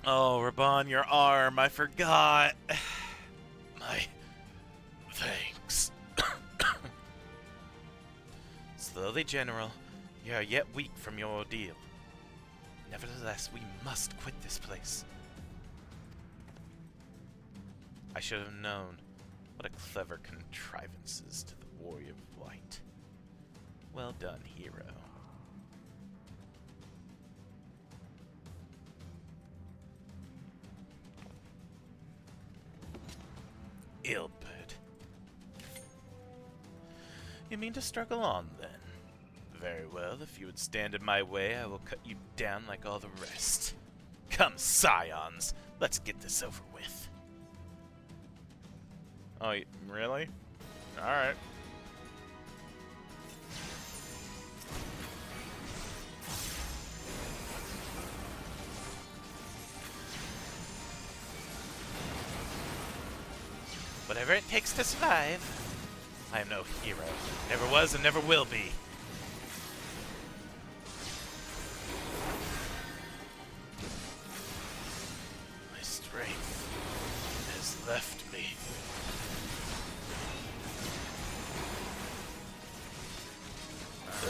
[SPEAKER 1] Oh, Raban, your arm. I forgot. My thanks. Slowly, General. You are yet weak from your ordeal. Nevertheless, we must quit this place. I should have known. What a clever contrivances to the Warrior of Light. Well done, hero. Ilbert. You mean to struggle on, then? Very well, if you would stand in my way, I will cut you down like all the rest. Come, scions, let's get this over with. Oh, really? Alright. Whatever it takes to survive. I am no hero. Never was and never will be. My strength has left me.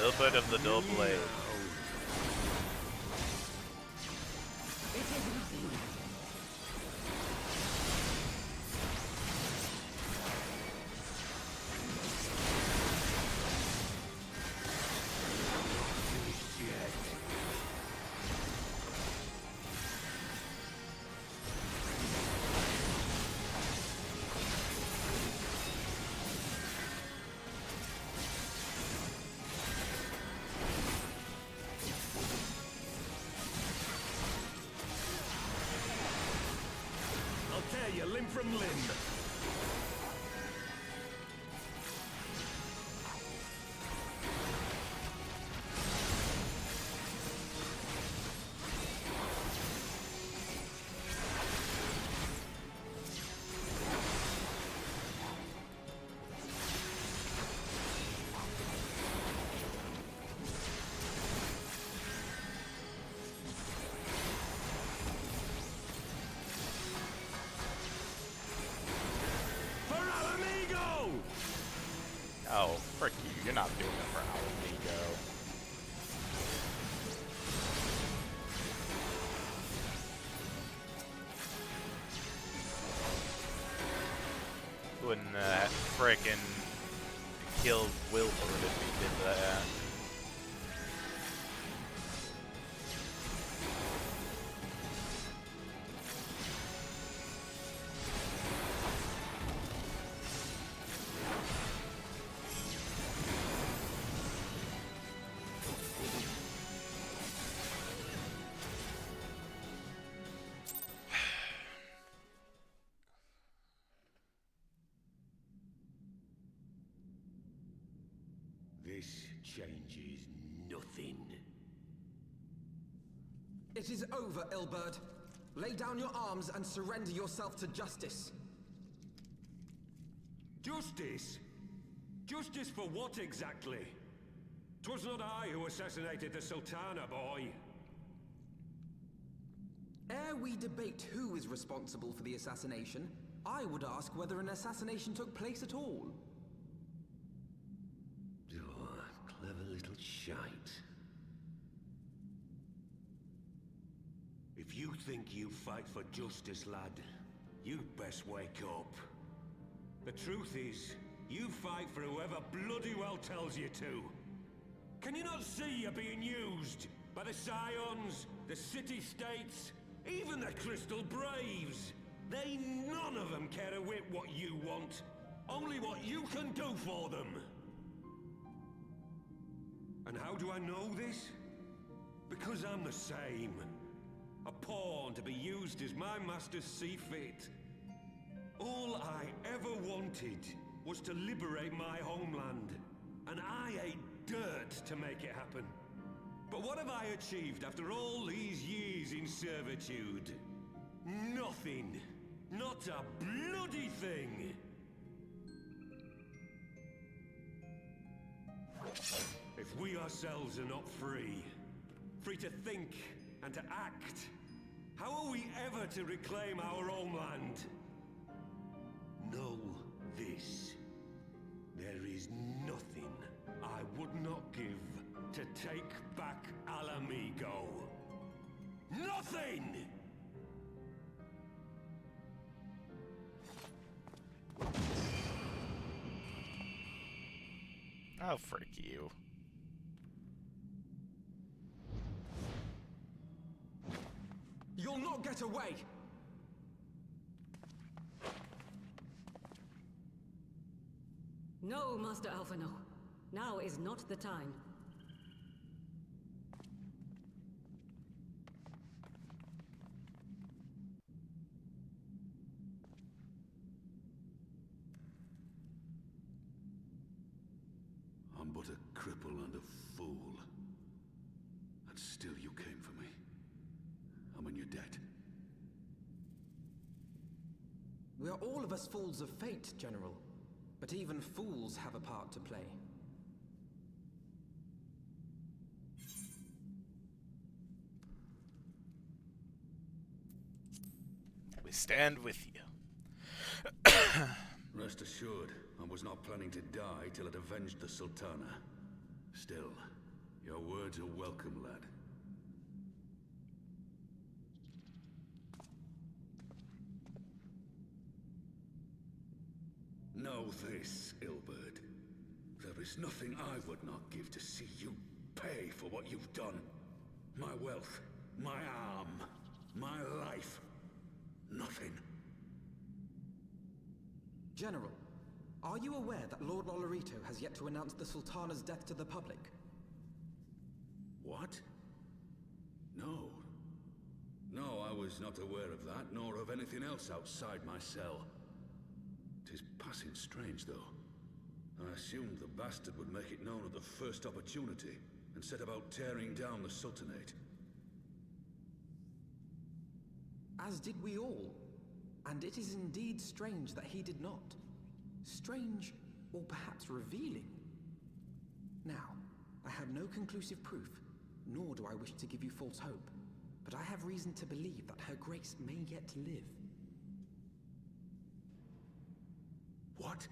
[SPEAKER 1] Ilbert of the Dull Blade.
[SPEAKER 8] You limb from limb.
[SPEAKER 1] Oh, frick you. You're not doing it for Alamigo. Wouldn't frickin' kill Wilbur if he did that.
[SPEAKER 8] This changes nothing.
[SPEAKER 5] It is over, Ilbert. Lay down your arms and surrender yourself to justice.
[SPEAKER 8] Justice? Justice for what exactly? 'Twas not I who assassinated the Sultana, boy.
[SPEAKER 5] Ere we debate who is responsible for the assassination, I would ask whether an assassination took place at all.
[SPEAKER 10] Oh, clever little shite. If you think you fight for justice, lad, you'd best wake up. The truth is, you fight for whoever bloody well tells you to. Can you not see you're being used? By the Scions, the City-States, even the Crystal Braves. They none of them care a whit what you want. Only what you can do for them. And how do I know this? Because I'm the same. A pawn to be used as my masters see fit. All I ever wanted was to liberate my homeland. And I ate dirt to make it happen. But what have I achieved after all these years in servitude? Nothing. Not a bloody thing. If we ourselves are not free, free to think and to act, how are we ever to reclaim our homeland? Know this. There is nothing I would not give to take back Alamigo. Nothing!
[SPEAKER 1] Oh, frick you.
[SPEAKER 5] You'll not get away!
[SPEAKER 9] No, Master Alphino. Now is not the time.
[SPEAKER 4] I'm but a cripple and a fool. And still you came for me. I'm in your debt.
[SPEAKER 5] We are all of us fools of fate, General. But even fools have a part to play.
[SPEAKER 1] We stand with you.
[SPEAKER 4] Rest assured, I was not planning to die till it avenged the Sultana. Still, your words are welcome, lad. Know this, Ilberd. There is nothing I would not give to see you pay for what you've done. My wealth, my arm, my life. Nothing.
[SPEAKER 5] General, are you aware that Lord Olorito has yet to announce the Sultana's death to the public?
[SPEAKER 4] What? No. No, I was not aware of that, nor of anything else outside my cell. 'Tis passing strange, though. I assumed the bastard would make it known at the first opportunity, and set about tearing down the Sultanate.
[SPEAKER 5] As did we all. And it is indeed strange that he did not. Strange, or perhaps revealing. Now, I have no conclusive proof, nor do I wish to give you false hope, but I have reason to believe that Her Grace may yet live.
[SPEAKER 4] What?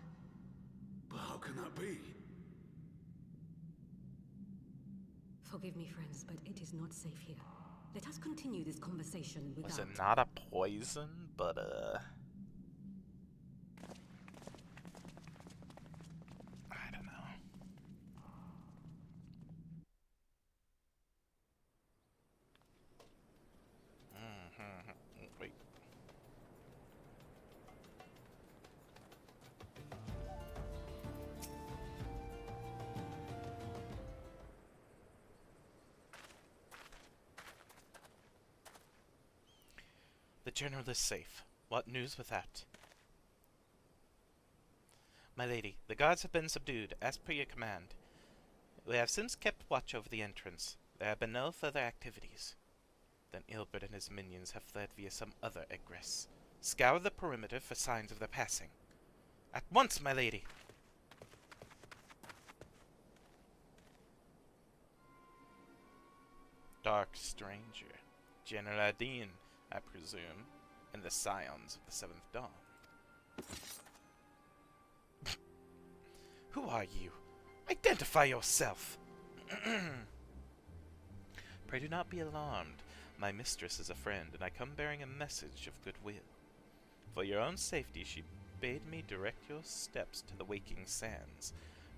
[SPEAKER 4] But how can that be?
[SPEAKER 9] Forgive me, friends, but it is not safe here. Let us continue this conversation without...
[SPEAKER 1] Was it not a poison, but I don't know. Wait. The general is safe. What news with that? My lady, the guards have been subdued, as per your command. We have since kept watch over the entrance. There have been no further activities. Then Ilbert and his minions have fled via some other egress. Scour the perimeter for signs of their passing. At once, my lady! Dark stranger. General Adine, I presume, in the Scions of the Seventh Dawn. Who are you? Identify yourself! Pray do not be alarmed. My mistress is a friend, and I come bearing a message of goodwill. For your own safety, she bade me direct your steps to the Waking Sands.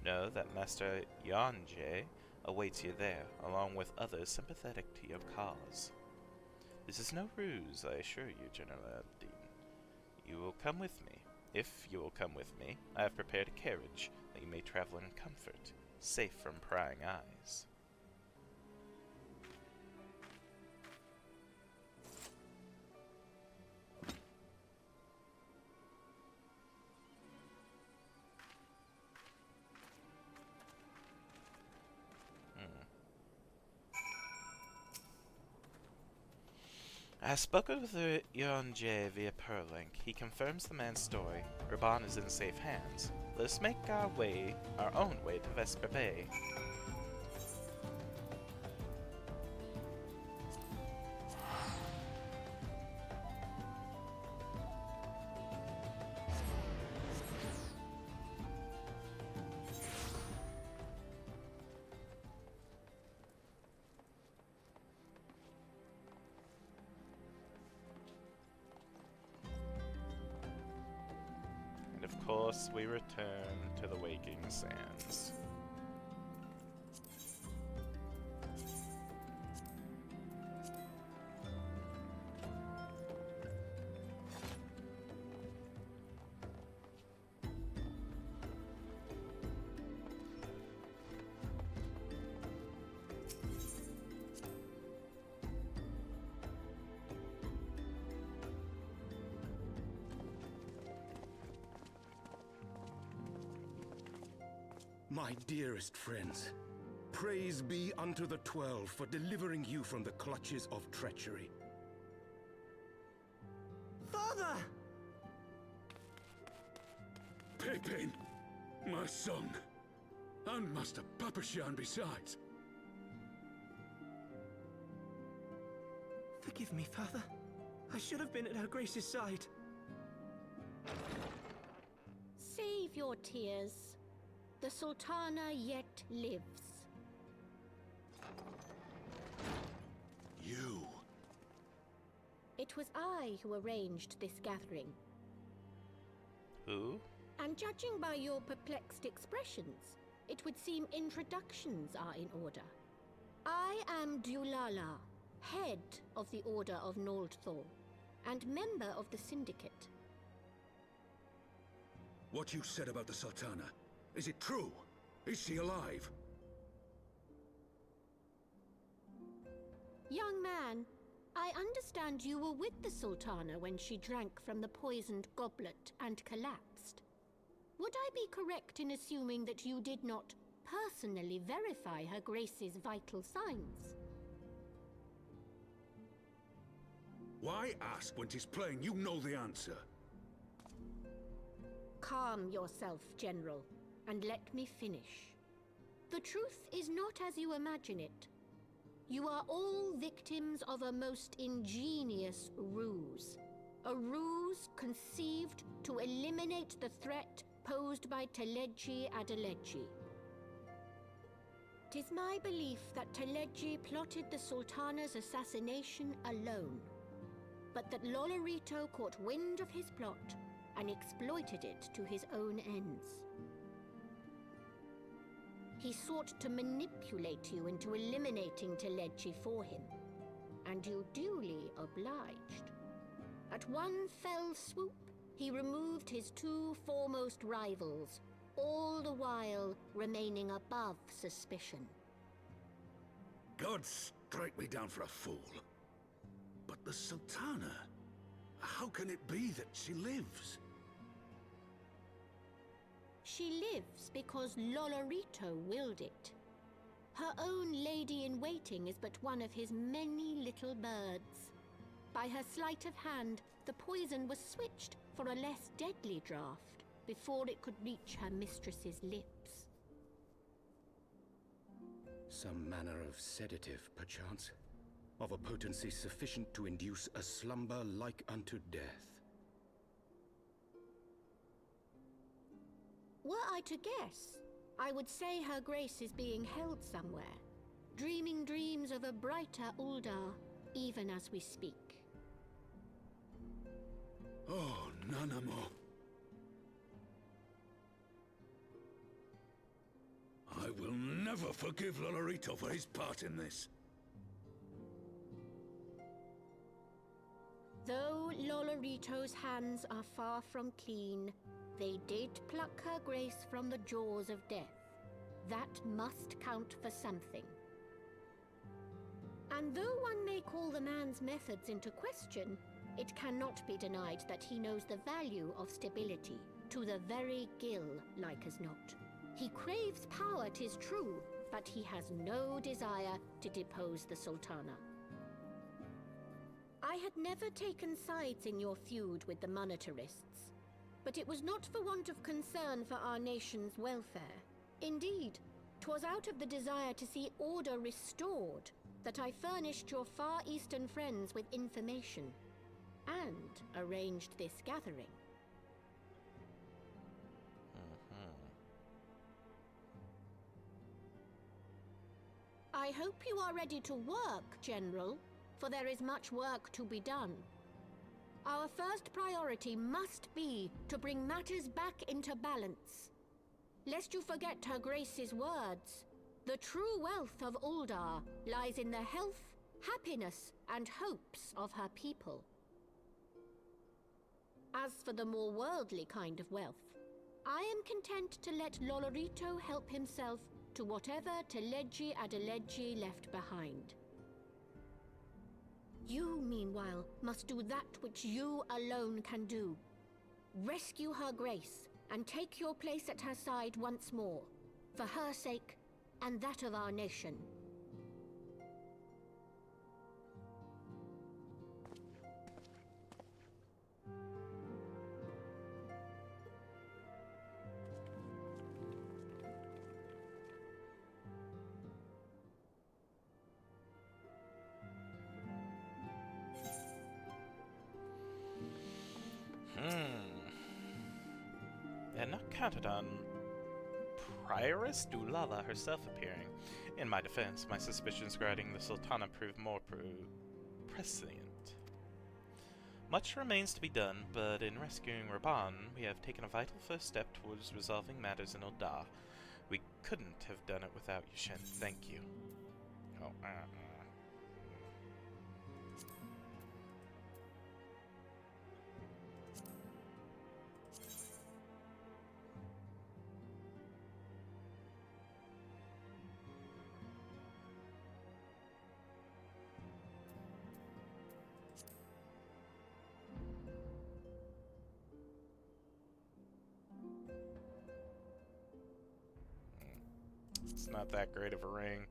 [SPEAKER 1] Know that Master Yonje awaits you there, along with others sympathetic to your cause. This is no ruse, I assure you, General Aldine. You will come with me. If you will come with me, I have prepared a carriage that you may travel in comfort, safe from prying eyes. I have spoken with Yonje via Perlink. He confirms the man's story. Raban is in safe hands. Let us make our own way to Vesper Bay. Of course, we return to the Waking Sands.
[SPEAKER 10] My dearest friends, praise be unto the 12 for delivering you from the clutches of treachery.
[SPEAKER 5] Father!
[SPEAKER 4] Pippin, my son, and Master Papashan besides.
[SPEAKER 5] Forgive me, Father. I should have been at Her Grace's side.
[SPEAKER 11] Save your tears. The Sultana yet lives.
[SPEAKER 4] You.
[SPEAKER 11] It was I who arranged this gathering.
[SPEAKER 1] Who?
[SPEAKER 11] And judging by your perplexed expressions, it would seem introductions are in order. I am Dulala, head of the Order of Noldthor, and member of the Syndicate.
[SPEAKER 4] What you said about the Sultana, is it true? Is she alive?
[SPEAKER 11] Young man, I understand you were with the Sultana when she drank from the poisoned goblet and collapsed. Would I be correct in assuming that you did not personally verify Her Grace's vital signs?
[SPEAKER 4] Why ask when 'tis plain you know the answer?
[SPEAKER 11] Calm yourself, General, and let me finish. The truth is not as you imagine it. You are all victims of a most ingenious ruse. A ruse conceived to eliminate the threat posed by Teleji Adeleji. 'Tis my belief that Teleji plotted the Sultana's assassination alone, but that Lolorito caught wind of his plot and exploited it to his own ends. He sought to manipulate you into eliminating Teleji for him, and you duly obliged. At one fell swoop, he removed his two foremost rivals, all the while remaining above suspicion.
[SPEAKER 4] God strike me down for a fool. But the Sultana, how can it be that she lives?
[SPEAKER 11] She lives because Lolorito willed it. Her own lady-in-waiting is but one of his many little birds. By her sleight of hand, the poison was switched for a less deadly draught before it could reach her mistress's lips.
[SPEAKER 10] Some manner of sedative, perchance?
[SPEAKER 12] of a potency sufficient to induce a slumber like unto death.
[SPEAKER 11] Were I to guess, I would say her grace is being held somewhere, dreaming dreams of a brighter Uldar, even as we speak.
[SPEAKER 4] Oh, Nanamo. I will never forgive Lolorito for his part in this.
[SPEAKER 11] Though Lolorito's hands are far from clean, they did pluck her grace from the jaws of death. That must count for something. And though one may call the man's methods into question, it cannot be denied that he knows the value of stability, to the very gill, like as not. He craves power, 'tis true, but he has no desire to depose the Sultana. I had never taken sides in your feud with the monetarists, but it was not for want of concern for our nation's welfare. Indeed, 'twas out of the desire to see order restored that I furnished your Far Eastern friends with information, and arranged this gathering. I hope you are ready to work, General, for there is much work to be done. Our first priority must be to bring matters back into balance. Lest you forget Her Grace's words, the true wealth of Uldar lies in the health, happiness, and hopes of her people. As for the more worldly kind of wealth, I am content to let Lolorito help himself to whatever Teledji Adeledji left behind. You, meanwhile, must do that which you alone can do. Rescue Her Grace, and take your place at her side once more, for her sake, and that of our nation.
[SPEAKER 1] I had not counted on Prioress Dulala herself appearing. In my defense, my suspicions regarding the Sultana proved more prescient. Much remains to be done, but in rescuing Raban, we have taken a vital first step towards resolving matters in Ul'dah. We couldn't have done it without you, Shen. Thank you. Oh, It's not that great of a ring.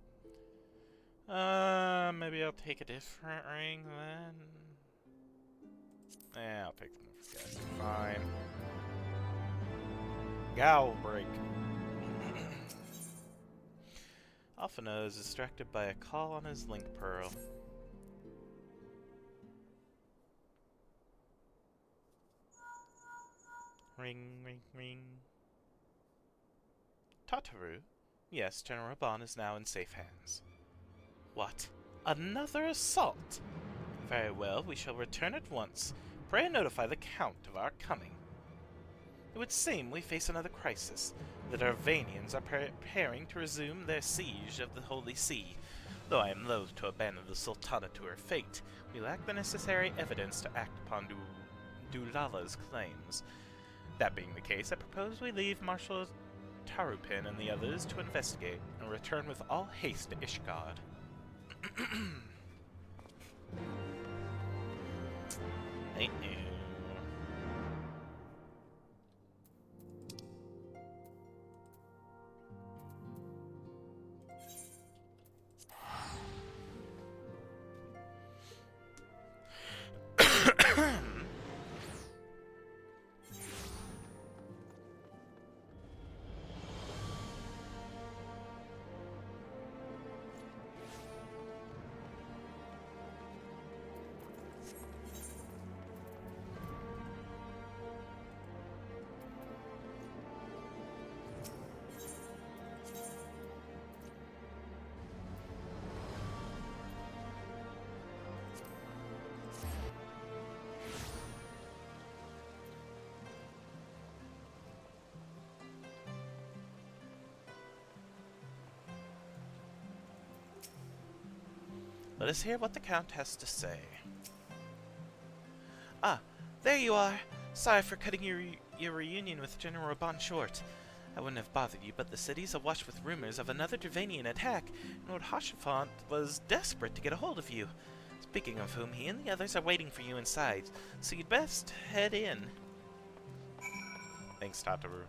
[SPEAKER 1] Maybe I'll take a different ring then. I'll take the Morphgastic. Fine. Gowl break. Alphino is distracted by a call on his link pearl. Ring, ring, ring. Tataru? Yes, General Raban is now in safe hands. What? Another assault? Very well, we shall return at once. Pray notify the Count of our coming. It would seem we face another crisis. The Darvanians are preparing to resume their siege of the Holy See. Though I am loath to abandon the Sultana to her fate, we lack the necessary evidence to act upon Dulala's claims. That being the case, I propose we leave Marshal Tarupin and the others to investigate, and return with all haste to Ishgard. I knew. Let us hear what the Count has to say. Ah, there you are. Sorry for cutting your reunion with General Raban short. I wouldn't have bothered you, but the city's awash with rumors of another Dravanian attack, and Lord Hoshafont was desperate to get a hold of you. Speaking of whom, he and the others are waiting for you inside, so you'd best head in. Thanks, Tataru.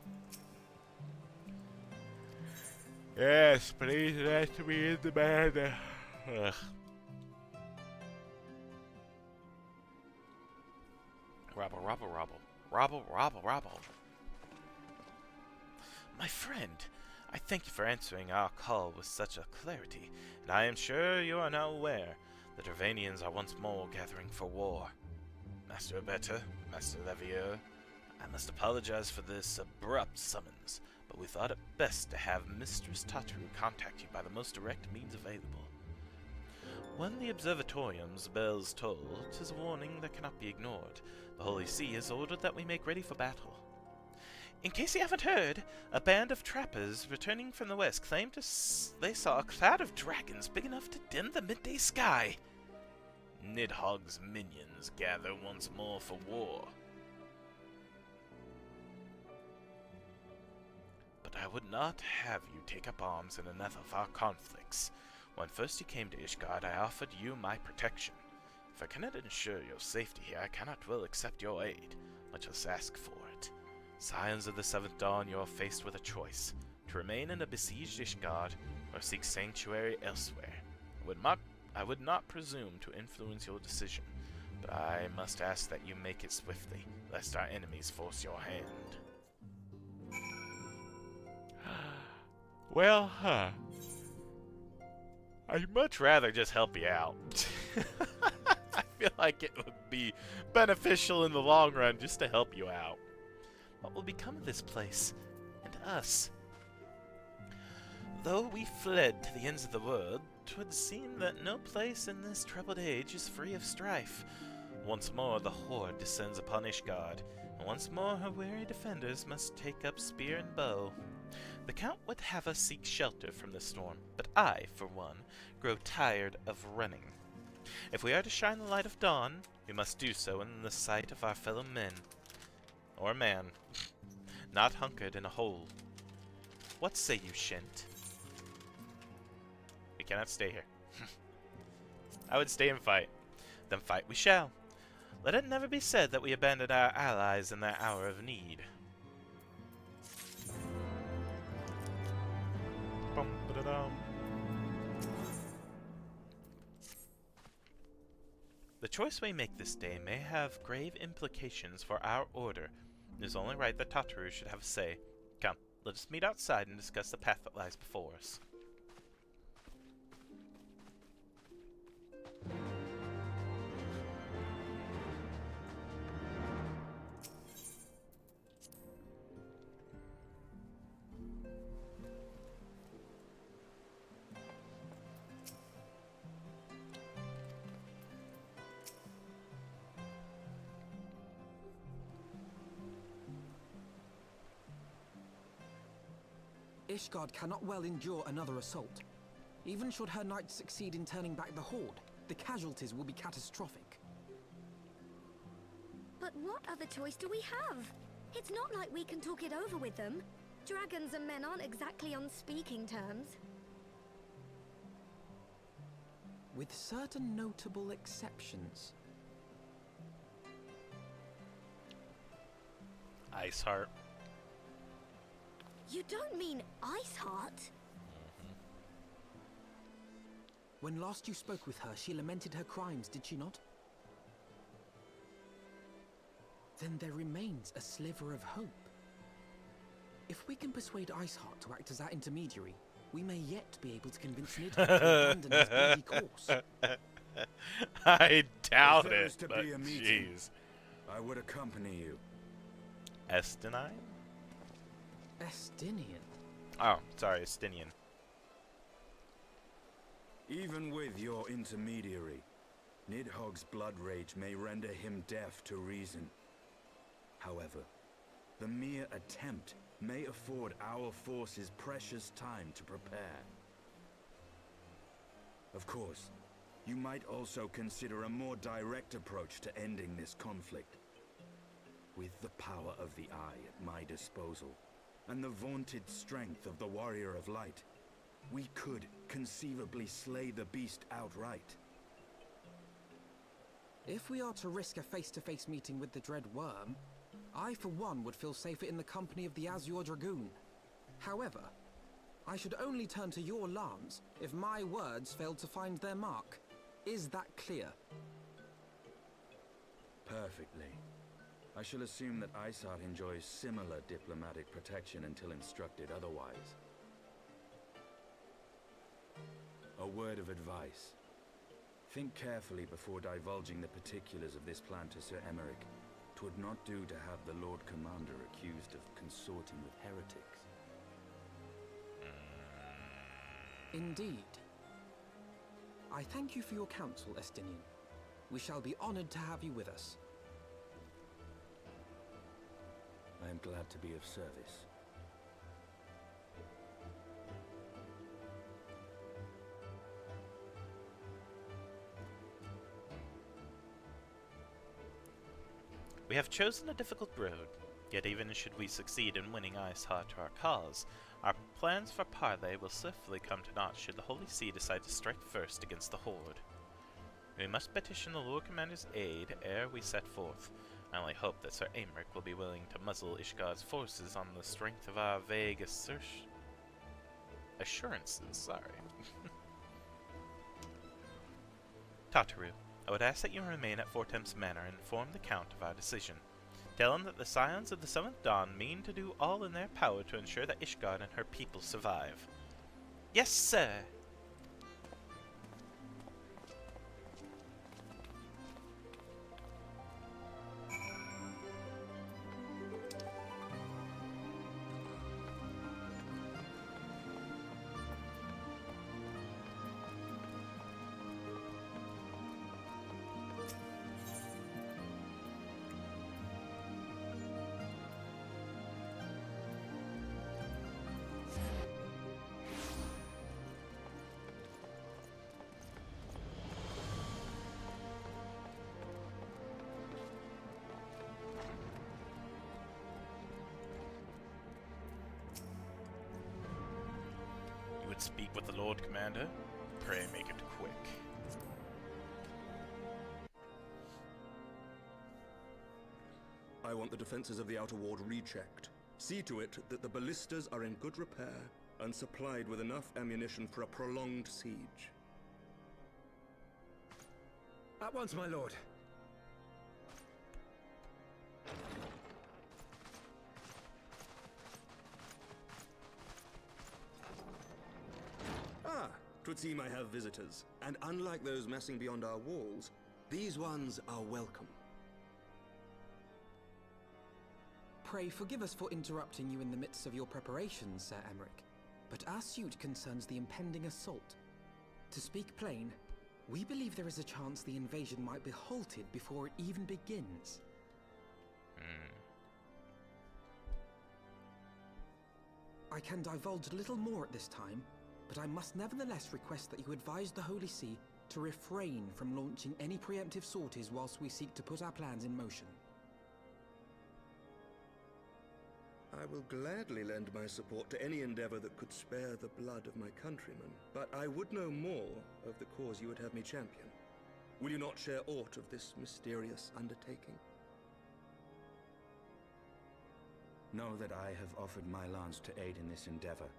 [SPEAKER 1] Yes, please let me in the bed. Ugh. Robble, robble, robble. Robble, robble, robble. My friend, I thank you for answering our call with such a clarity, and I am sure you are now aware the Dravanians are once more gathering for war. Master Abeta, Master Levier, I must apologize for this abrupt summons, but we thought it best to have Mistress Tataru contact you by the most direct means available. When the observatorium's bells toll, 'tis a warning that cannot be ignored. The Holy See has ordered that we make ready for battle. In case you haven't heard, a band of trappers returning from the west claimed they saw a cloud of dragons big enough to dim the midday sky. Nidhogg's minions gather once more for war. But I would not have you take up arms in another of our conflicts. When first you came to Ishgard, I offered you my protection. If I cannot ensure your safety here, I cannot well accept your aid, much less ask for it. Scions of the Seventh Dawn, you are faced with a choice: to remain in a besieged Ishgard, or seek sanctuary elsewhere. I would not presume to influence your decision, but I must ask that you make it swiftly, lest our enemies force your hand. Well, I'd much rather just help you out. I feel like it would be beneficial in the long run just to help you out. What will become of this place, and us? Though we fled to the ends of the world, 'twould seem that no place in this troubled age is free of strife. Once more the Horde descends upon Ishgard, and once more her weary defenders must take up spear and bow. The Count would have us seek shelter from the storm, but I, for one, grow tired of running. If we are to shine the light of dawn, we must do so in the sight of our fellow men. Or man. Not hunkered in a hole. What say you, Shent? We cannot stay here. I would stay and fight. Then fight we shall. Let it never be said that we abandoned our allies in their hour of need. The choice we make this day may have grave implications for our order. It is only right that Tataru should have a say. Come, let us meet outside and discuss the path that lies before us.
[SPEAKER 5] Ishgard cannot well endure another assault. Even should her knights succeed in turning back the Horde, the casualties will be catastrophic.
[SPEAKER 6] But what other choice do we have? It's not like we can talk it over with them. Dragons and men aren't exactly on speaking terms.
[SPEAKER 5] With certain notable exceptions.
[SPEAKER 1] Iceheart.
[SPEAKER 6] You don't mean Iceheart?
[SPEAKER 5] When last you spoke with her, she lamented her crimes, did she not? Then there remains a sliver of hope. If we can persuade Iceheart to act as our intermediary, we may yet be able to convince Nidhogg to abandon his bloody course.
[SPEAKER 1] I doubt
[SPEAKER 8] If there
[SPEAKER 1] it,
[SPEAKER 8] was to
[SPEAKER 1] but
[SPEAKER 8] be a meeting,
[SPEAKER 1] jeez.
[SPEAKER 8] I would accompany you.
[SPEAKER 1] Estinine?
[SPEAKER 5] Estinian?
[SPEAKER 1] Oh, sorry, Estinian.
[SPEAKER 8] Even with your intermediary, Nidhogg's blood rage may render him deaf to reason. However, the mere attempt may afford our forces precious time to prepare. Of course, You might also consider a more direct approach to ending this conflict. With the power of the Eye at my disposal, and the vaunted strength of the Warrior of Light, we could conceivably slay the beast outright.
[SPEAKER 5] If we are to risk a face-to-face meeting with the Dread Worm, I for one would feel safer in the company of the Azure Dragoon. However, I should only turn to your lance if my words failed to find their mark. Is that clear?
[SPEAKER 8] Perfectly. I shall assume that Isart enjoys similar diplomatic protection until instructed otherwise. A word of advice. Think carefully before divulging the particulars of this plan to Sir Emeric. 'Twould not do to have the Lord Commander accused of consorting with heretics.
[SPEAKER 5] Indeed. I thank you for your counsel, Estinian. We shall be honored to have you with us.
[SPEAKER 8] I am glad to be of service.
[SPEAKER 1] We have chosen a difficult road, yet even should we succeed in winning Isart to our cause, our plans for parley will swiftly come to naught should the Holy See decide to strike first against the Horde. We must petition the Lord Commander's aid ere we set forth. I only hope that Sir Aymeric will be willing to muzzle Ishgard's forces on the strength of our vague assurances. Tataru, I would ask that you remain at Fortemps Manor and inform the Count of our decision. Tell him that the Scions of the Seventh Dawn mean to do all in their power to ensure that Ishgard and her people survive. Yes, sir! Speak with the Lord Commander. Pray make it quick.
[SPEAKER 2] I want the defenses of the outer ward rechecked. See to it that the ballistas are in good repair and supplied with enough ammunition for a prolonged siege.
[SPEAKER 5] At once, my lord.
[SPEAKER 2] Twould seem I have visitors, and unlike those messing beyond our walls, these ones are welcome.
[SPEAKER 5] Pray forgive us for interrupting you in the midst of your preparations, Sir Emeric, but our suit concerns the impending assault. To speak plain, we believe there is a chance the invasion might be halted before it even begins. I can divulge little more at this time, but I must nevertheless request that you advise the Holy See to refrain from launching any preemptive sorties whilst we seek to put our plans in motion.
[SPEAKER 2] I will gladly lend my support to any endeavor that could spare the blood of my countrymen, but I would know more of the cause you would have me champion. Will you not share aught of this mysterious undertaking?
[SPEAKER 8] Know that I have offered my lance to aid in this endeavor.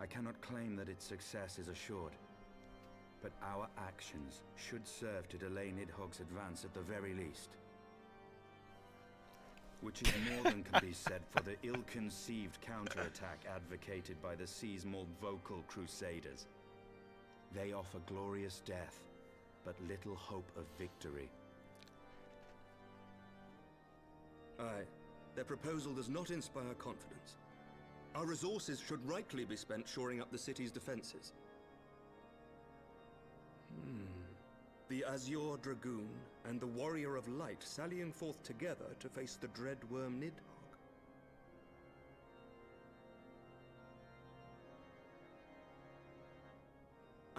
[SPEAKER 8] I cannot claim that its success is assured, but our actions should serve to delay Nidhogg's advance at the very least. Which is more than can be said for the ill-conceived counterattack advocated by the Sea's more vocal crusaders. They offer glorious death, but little hope of victory.
[SPEAKER 2] Aye, their proposal does not inspire confidence. Our resources should rightly be spent shoring up the city's defenses. The Azure Dragoon and the Warrior of Light sallying forth together to face the dread worm Nidhogg.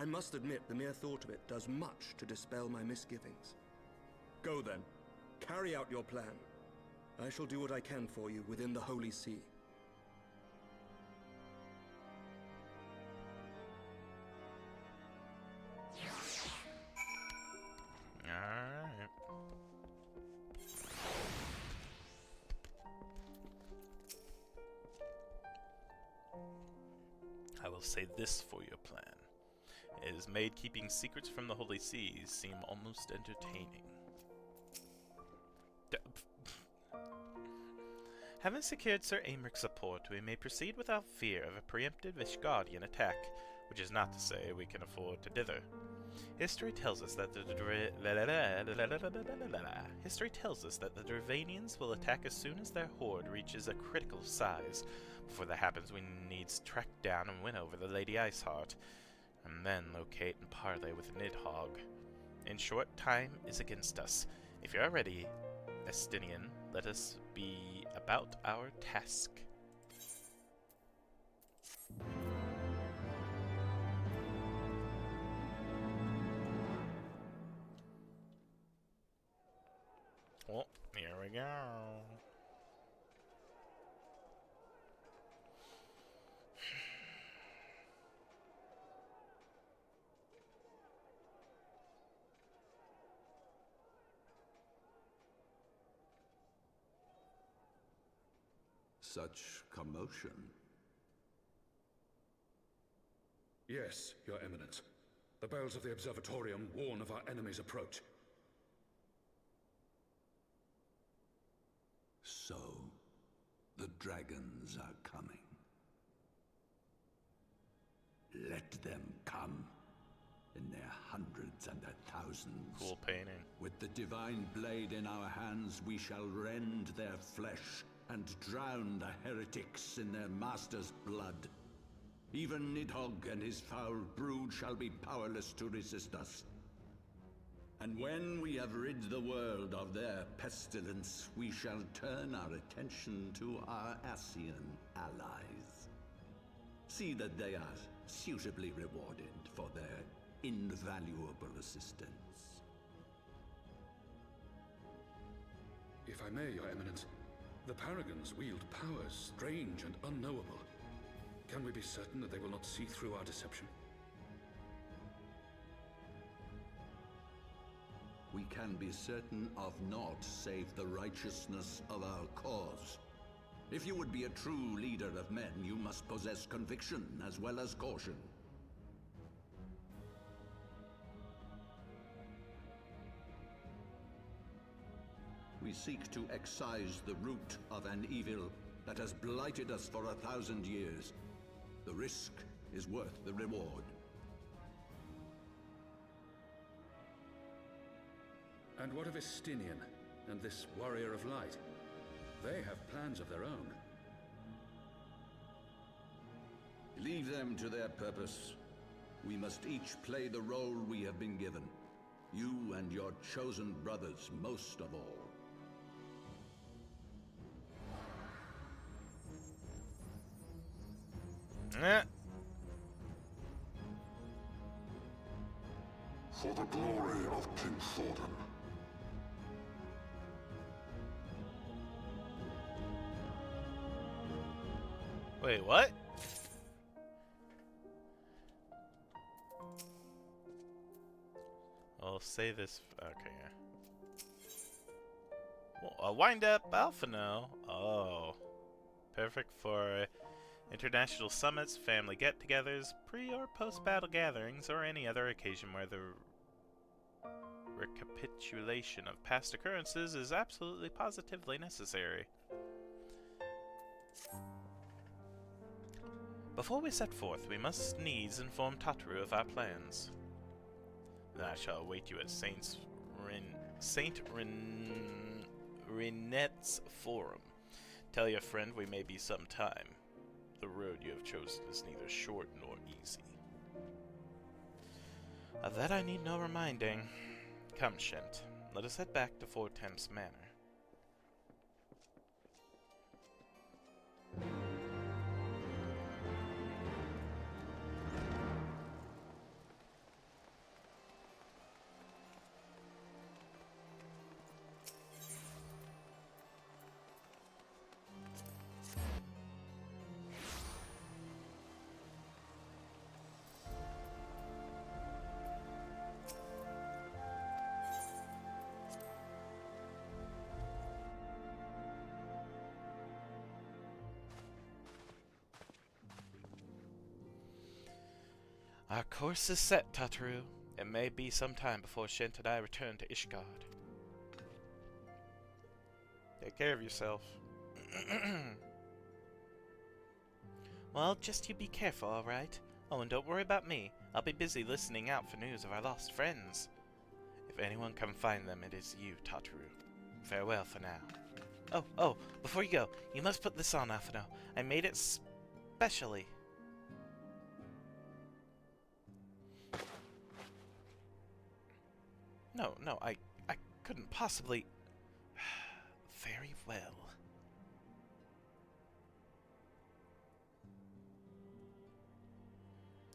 [SPEAKER 2] I must admit the mere thought of it does much to dispel my misgivings. Go then. Carry out your plan. I shall do what I can for you within the Holy See.
[SPEAKER 1] Alright. I will say this for your plan. It has made keeping secrets from the Holy Seas seem almost entertaining. Having secured Sir Aymric's support, we may proceed without fear of a preemptive Ishgardian attack, which is not to say we can afford to dither. History tells us that the Dravanians will attack as soon as their horde reaches a critical size. Before that happens, we needs track down and win over the Lady Iceheart, and then locate and parley with Nidhogg. In short, time is against us. If you are ready, Estinian, let us be about our task. Oh, here we go.
[SPEAKER 3] Such commotion.
[SPEAKER 4] Yes, Your Eminence. The bells of the Observatorium warn of our enemy's approach.
[SPEAKER 3] So, the dragons are coming. Let them come. In their hundreds and their thousands.
[SPEAKER 1] Cool painting.
[SPEAKER 3] With the divine blade in our hands, we shall rend their flesh and drown the heretics in their master's blood. Even Nidhogg and his foul brood shall be powerless to resist us. And when we have rid the world of their pestilence, we shall turn our attention to our Ascian allies. See that they are suitably rewarded for their invaluable assistance.
[SPEAKER 4] If I may, Your Eminence, the Paragons wield powers strange and unknowable. Can we be certain that they will not see through our deception?
[SPEAKER 3] We can be certain of naught save the righteousness of our cause. If you would be a true leader of men, you must possess conviction as well as caution. We seek to excise the root of an evil that has blighted us for 1,000 years. The risk is worth the reward.
[SPEAKER 4] And what of Estinian and this Warrior of Light? They have plans of their own.
[SPEAKER 3] Leave them to their purpose. We must each play the role we have been given. You and your chosen brothers most of all.
[SPEAKER 13] For the glory of King Thordan.
[SPEAKER 1] Wait, what? I'll say this. Okay, yeah. Well, a wind-up alpha now. Oh, perfect for international summits, family get-togethers, pre- or post-battle gatherings, or any other occasion where the recapitulation of past occurrences is absolutely positively necessary. Before we set forth, we must needs inform Tatru of our plans. Then I shall await you at Saint Renette's Forum. Tell your friend we may be some time. The road you have chosen is neither short nor easy. Of that I need no reminding. Come, Shent, let us head back to Fort Thames Manor. Our course is set, Tataru. It may be some time before Shint and I return to Ishgard. Take care of yourself. Well, just you be careful, alright? Oh, and don't worry about me. I'll be busy listening out for news of our lost friends. If anyone can find them, it is you, Tataru. Farewell for now. Oh, before you go, you must put this on, Afino. I made it specially. No, I couldn't possibly... Very well.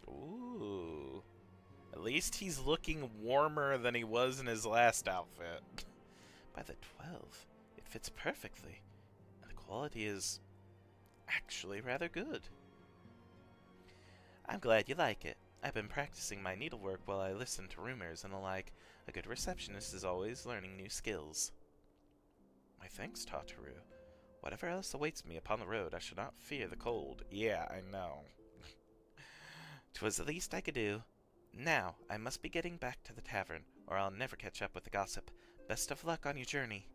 [SPEAKER 1] Ooh. At least he's looking warmer than he was in his last outfit. By the 12, it fits perfectly. And the quality is actually rather good. I'm glad you like it. I've been practicing my needlework while I listen to rumors and the like. A good receptionist is always learning new skills. My thanks, Tataru. Whatever else awaits me upon the road, I shall not fear the cold. Yeah, I know. 'Twas the least I could do. Now, I must be getting back to the tavern, or I'll never catch up with the gossip. Best of luck on your journey.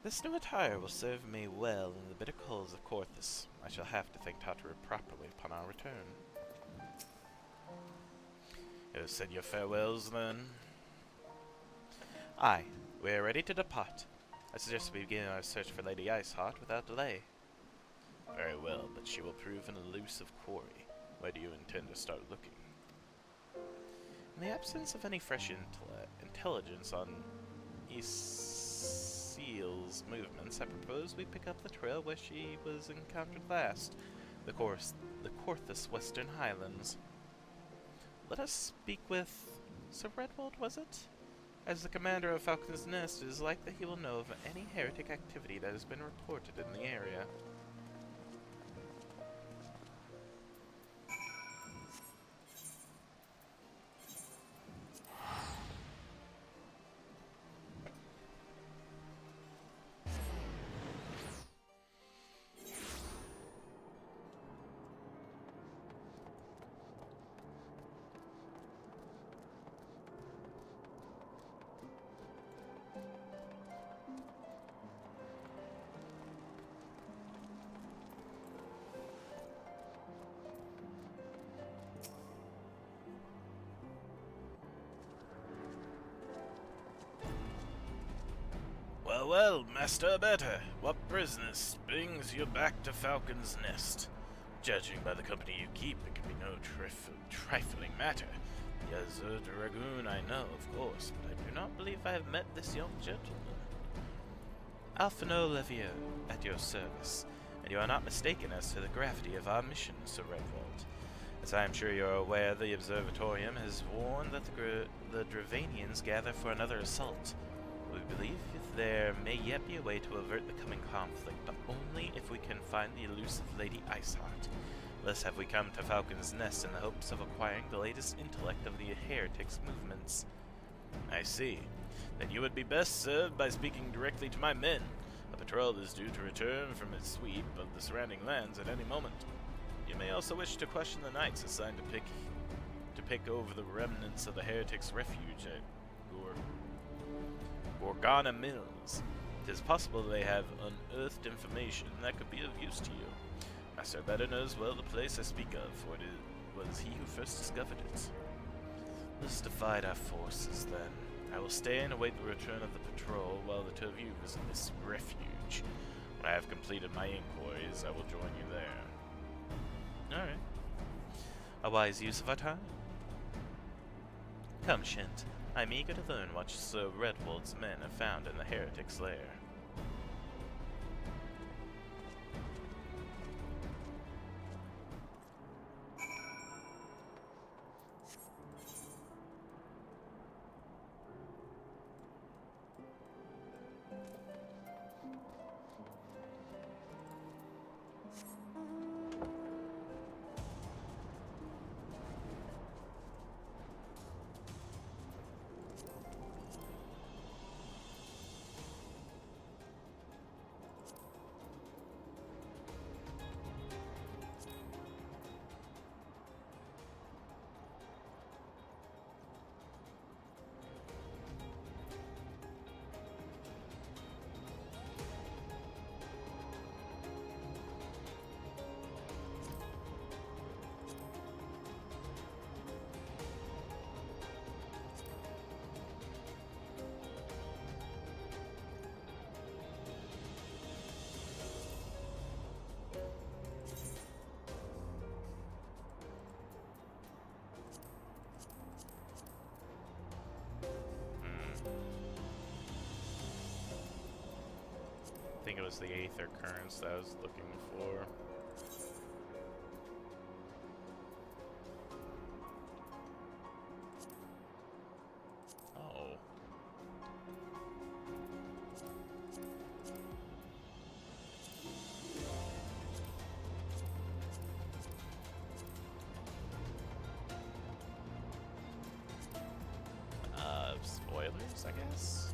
[SPEAKER 1] This new attire will serve me well in the bitter coals of Corthus. I shall have to thank Tataru properly upon our return. You have said your farewells, then? Aye, we are ready to depart. I suggest we begin our search for Lady Iceheart without delay. Very well, but she will prove an elusive quarry. Where do you intend to start looking? In the absence of any fresh intelligence on Seal's movements, I propose we pick up the trail where she was encountered last, the Corthus Western Highlands. Let us speak with Sir Redwald, was it? As the commander of Falcon's Nest, it is likely he will know of any heretic activity that has been reported in the area. Well, Master Better, what business brings you back to Falcon's Nest? Judging by the company you keep, it can be no trifling matter. The Azure Dragoon I know, of course, but I do not believe I have met this young gentleman. Alphino Levier, at your service, and you are not mistaken as to the gravity of our mission, Sir Redwald. As I am sure you are aware, the Observatorium has warned that the Dravanians gather for another assault. We believe there may yet be a way to avert the coming conflict, but only if we can find the elusive Lady Iceheart. Thus have we come to Falcon's Nest in the hopes of acquiring the latest intellect of the heretics' movements. I see. Then you would be best served by speaking directly to my men. A patrol is due to return from its sweep of the surrounding lands at any moment. You may also wish to question the knights assigned to pick over the remnants of the heretics' refuge at Gorgana Mills. It is possible they have unearthed information that could be of use to you. Master Better knows well the place I speak of, for it was he who first discovered it. Let's divide our forces, then. I will stay and await the return of the patrol while the two of you visit this refuge. When I have completed my inquiries, I will join you there. Alright. A wise use of our time. Come, Shint. I'm eager to learn what Sir Redwold's men have found in the heretic's lair. I think it was the Aether Currents that I was looking for. Oh. Spoilers, I guess?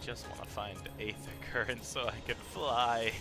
[SPEAKER 1] Just want to find Aether Current so I can fly.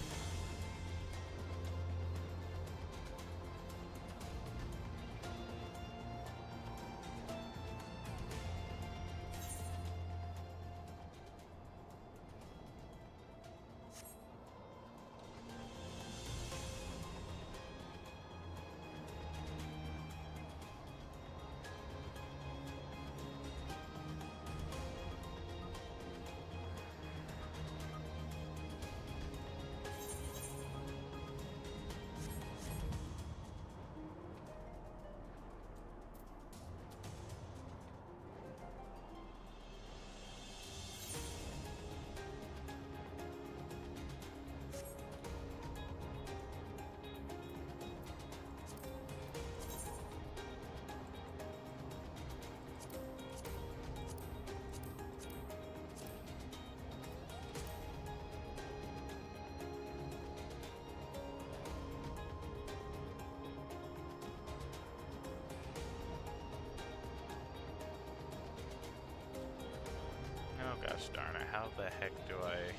[SPEAKER 1] Oh gosh darn it, how the heck do I...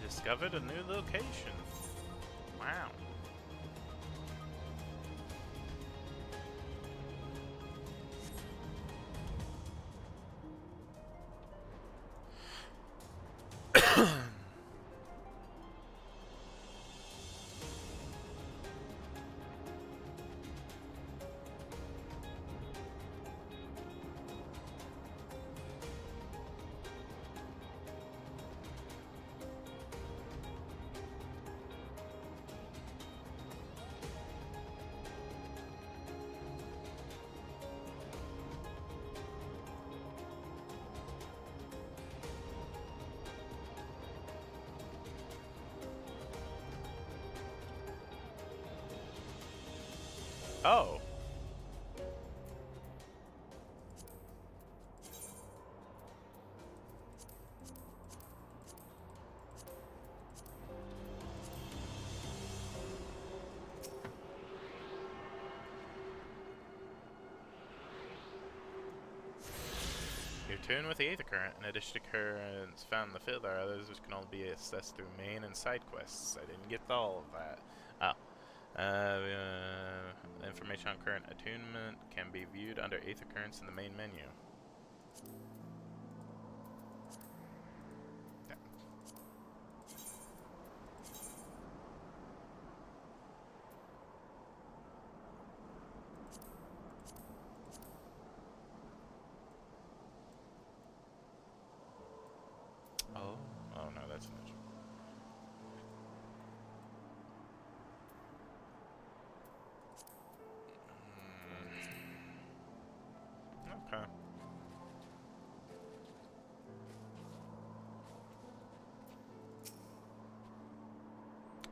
[SPEAKER 1] discovered a new location. Wow. Oh. You're tuned with the Aether Current. In addition to currents found in the field, there are others which can only be accessed through main and side quests. I didn't get all of that. Oh. Information on current attunement can be viewed under Aether Currents in the main menu. Oh no, that's an issue. Okay.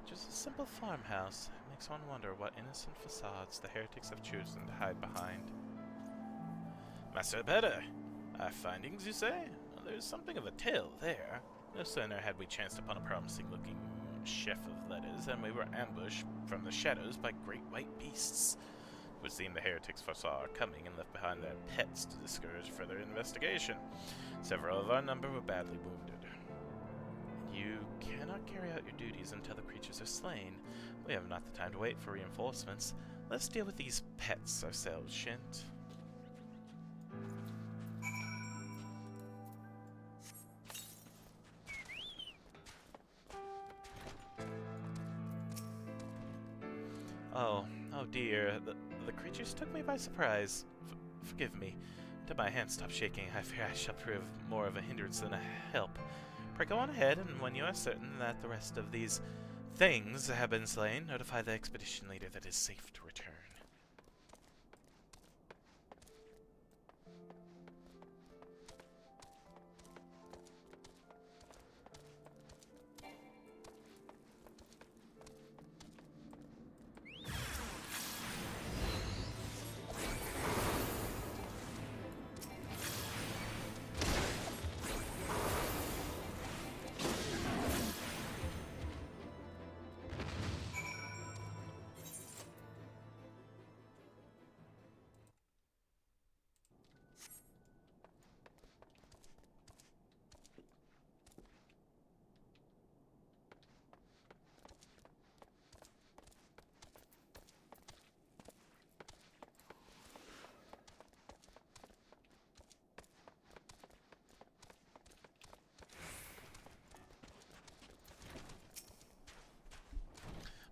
[SPEAKER 1] Just a simple farmhouse. Makes one wonder what innocent facades the heretics have chosen to hide behind. Master Abeder, our findings, you say? Well, there's something of a tale there. No sooner had we chanced upon a promising-looking chef of letters than we were ambushed from the shadows by great white beasts. It would seem the heretics foresaw our coming and left behind their pets to discourage further investigation. Several of our number were badly wounded. You cannot carry out your duties until the creatures are slain. We have not the time to wait for reinforcements. Let's deal with these pets ourselves, Shint. Oh dear, the creatures took me by surprise. Forgive me. Until my hand stops shaking, I fear I shall prove more of a hindrance than a help. Pray go on ahead, and when you are certain that the rest of these things have been slain, notify the expedition leader that it is safe to return.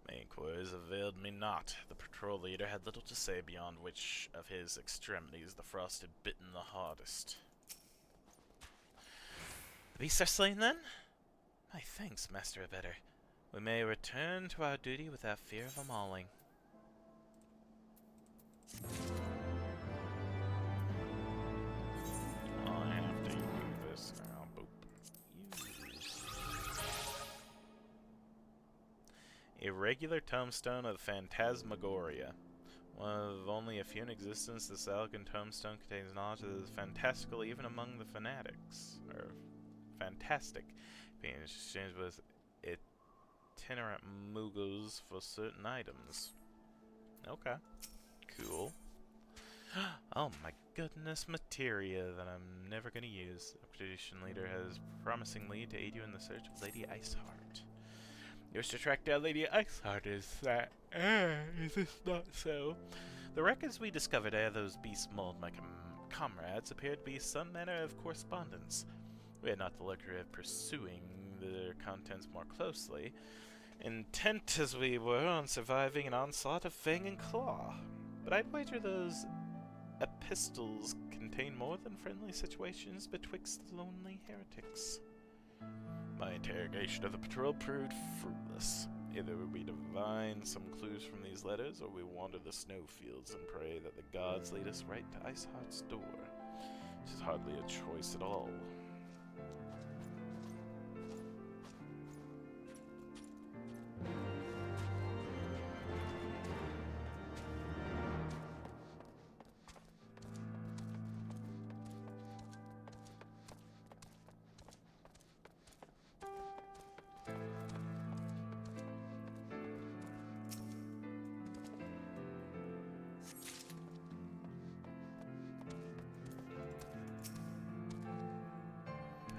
[SPEAKER 1] Inquiries availed me not. The patrol leader had little to say beyond which of his extremities the frost had bitten the hardest. The beasts are slain, then? My thanks, Master Abeder. We may return to our duty without fear of a mauling. I have to use this now. Boop. Use. Irregular tombstone of Phantasmagoria. One of only a few in existence, this elegant tombstone contains knowledge that is fantastical even among the fanatics. Or fantastic, being exchanged with itinerant Mughals for certain items. Okay. Cool. Oh my goodness, materia that I'm never gonna use. The expedition leader has promisingly to aid you in the search of Lady Iceheart. You wish to track down Lady Iceheart, is this not so? The records we discovered ere those beasts mauled my comrades appear to be some manner of correspondence. We had not the luxury of pursuing their contents more closely, intent as we were on surviving an onslaught of fang and claw. But I'd wager those epistles contain more than friendly situations betwixt lonely heretics. My interrogation of the patrol proved fruitless. Either we divine some clues from these letters, or we wander the snowfields and pray that the gods lead us right to Iceheart's door. Which is hardly a choice at all.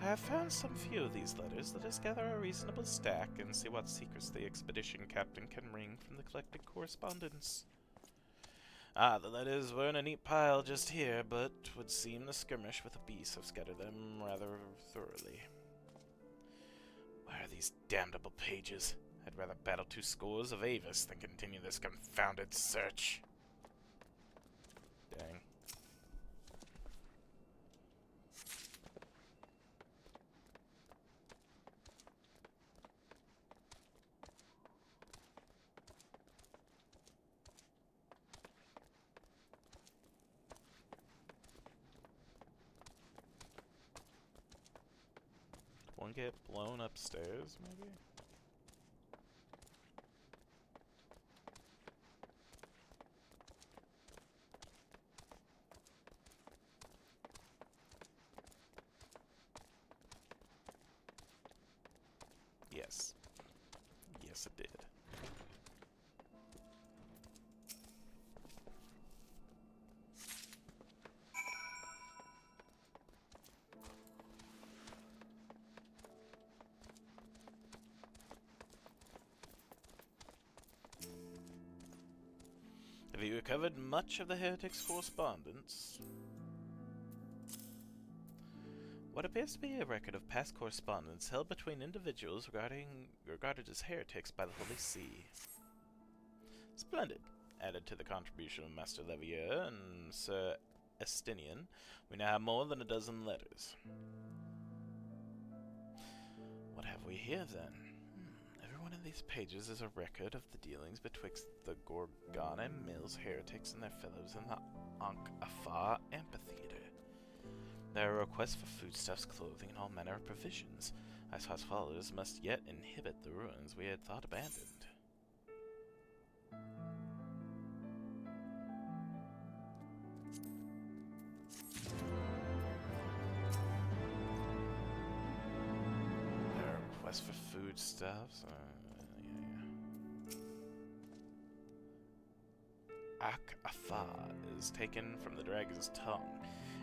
[SPEAKER 1] I have found some few of these letters. Let us gather a reasonable stack and see what secrets the expedition captain can wring from the collected correspondence. Ah, the letters were in a neat pile just here, but would seem the skirmish with the beasts have scattered them rather thoroughly. Where are these damnable pages? I'd rather battle 2 scores of Avis than continue this confounded search. Dang. One get blown upstairs, maybe? Yes. Yes, it did. Have you recovered much of the heretics' correspondence? What appears to be a record of past correspondence held between individuals regarded as heretics by the Holy See. Splendid. Added to the contribution of Master Levier and Sir Estinian, we now have more than a dozen letters. What have we here, then? Every one of these pages is a record of the dealings betwixt the Gorgana Mills heretics and their fellows in the Ankh-Afar amphitheater. There are requests for foodstuffs, clothing, and all manner of provisions. Iceheart's followers must yet inhabit the ruins we had thought abandoned. There are requests for foodstuffs. Ankh-Afar is taken from the dragon's tongue.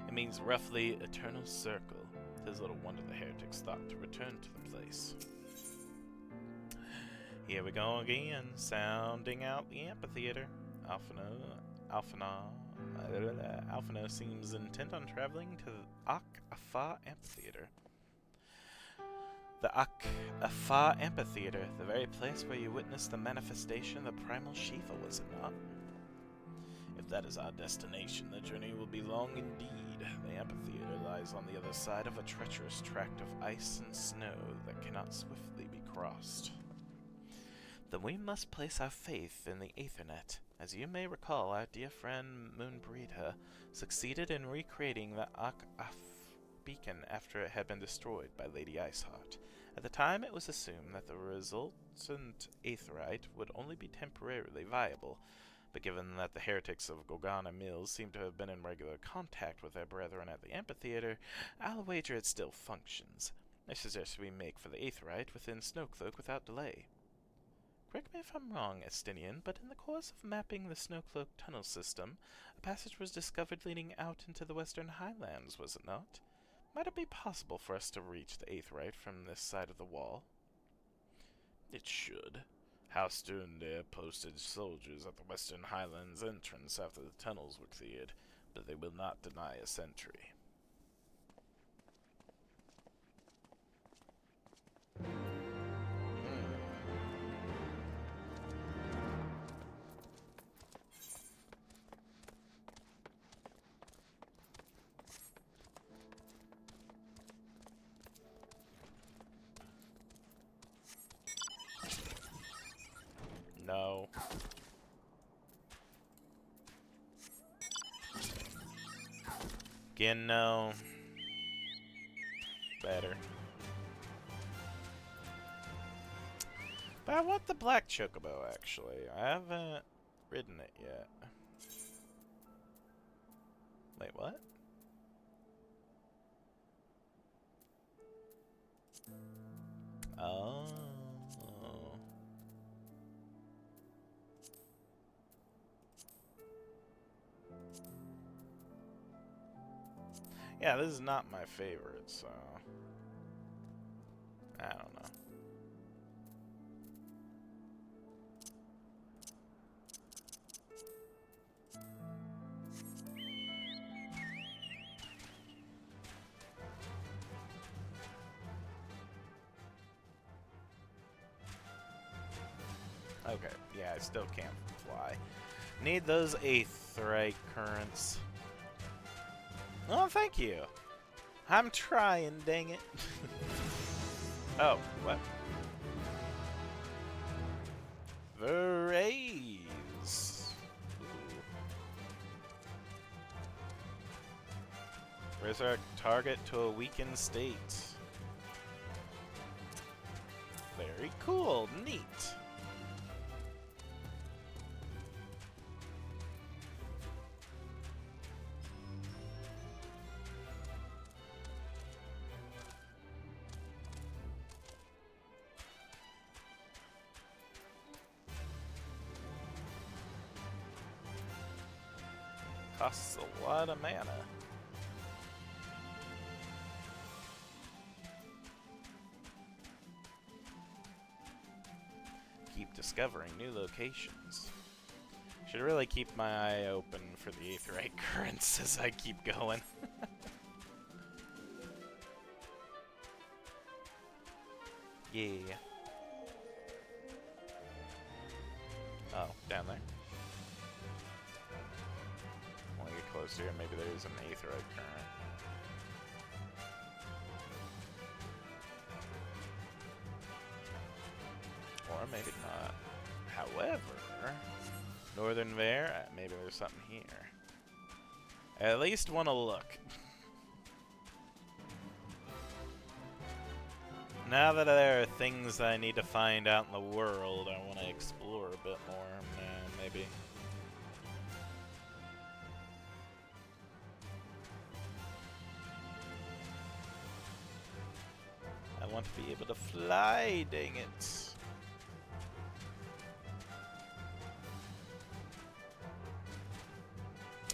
[SPEAKER 1] It means roughly eternal circle. 'Tis little wonder the heretics thought to return to the place. Here we go again, sounding out the amphitheater. Alphino seems intent on traveling to the Ankh-Afar amphitheater. The Ankh-Afar amphitheater, the very place where you witnessed the manifestation of the primal Shiva, was it not? If that is our destination, the journey will be long indeed. The amphitheater lies on the other side of a treacherous tract of ice and snow that cannot swiftly be crossed. Then we must place our faith in the Aethernet. As you may recall, our dear friend Moonbreeder succeeded in recreating the Ankh-Af beacon after it had been destroyed by Lady Iceheart. At the time, it was assumed that the resultant aetherite would only be temporarily viable, but given that the heretics of Gorgana Mills seem to have been in regular contact with their brethren at the amphitheater, I'll wager it still functions. I suggest we make for the aetherite within Snowcloak without delay. Correct me if I'm wrong, Estinian, but in the course of mapping the Snowcloak tunnel system, a passage was discovered leading out into the western highlands, was it not? Might it be possible for us to reach the aetherite from this side of the wall? It should. House Durandare posted soldiers at the Western Highlands entrance after the tunnels were cleared, but they will not deny a sentry. No. Again, no. Better. But I want the black chocobo, actually. I haven't ridden it yet. Wait, what? Oh. Yeah, this is not my favorite, so... I don't know. Okay, yeah, I still can't fly. Need those aetheryte currents. Oh, thank you. I'm trying, dang it. Oh, what? The rays. Resurrect target to a weakened state. Very cool, neat. Costs a lot of mana. Keep discovering new locations. Should really keep my eye open for the aetheryte currents as I keep going. Yeah. Oh, down there. When we get closer here, maybe there's an aetheryte current. Or maybe not. However, Northern Bear, maybe there's something here. I at least want to look. Now that there are things that I need to find out in the world, I want to explore a bit more. Maybe. I want to be able to fly, dang it.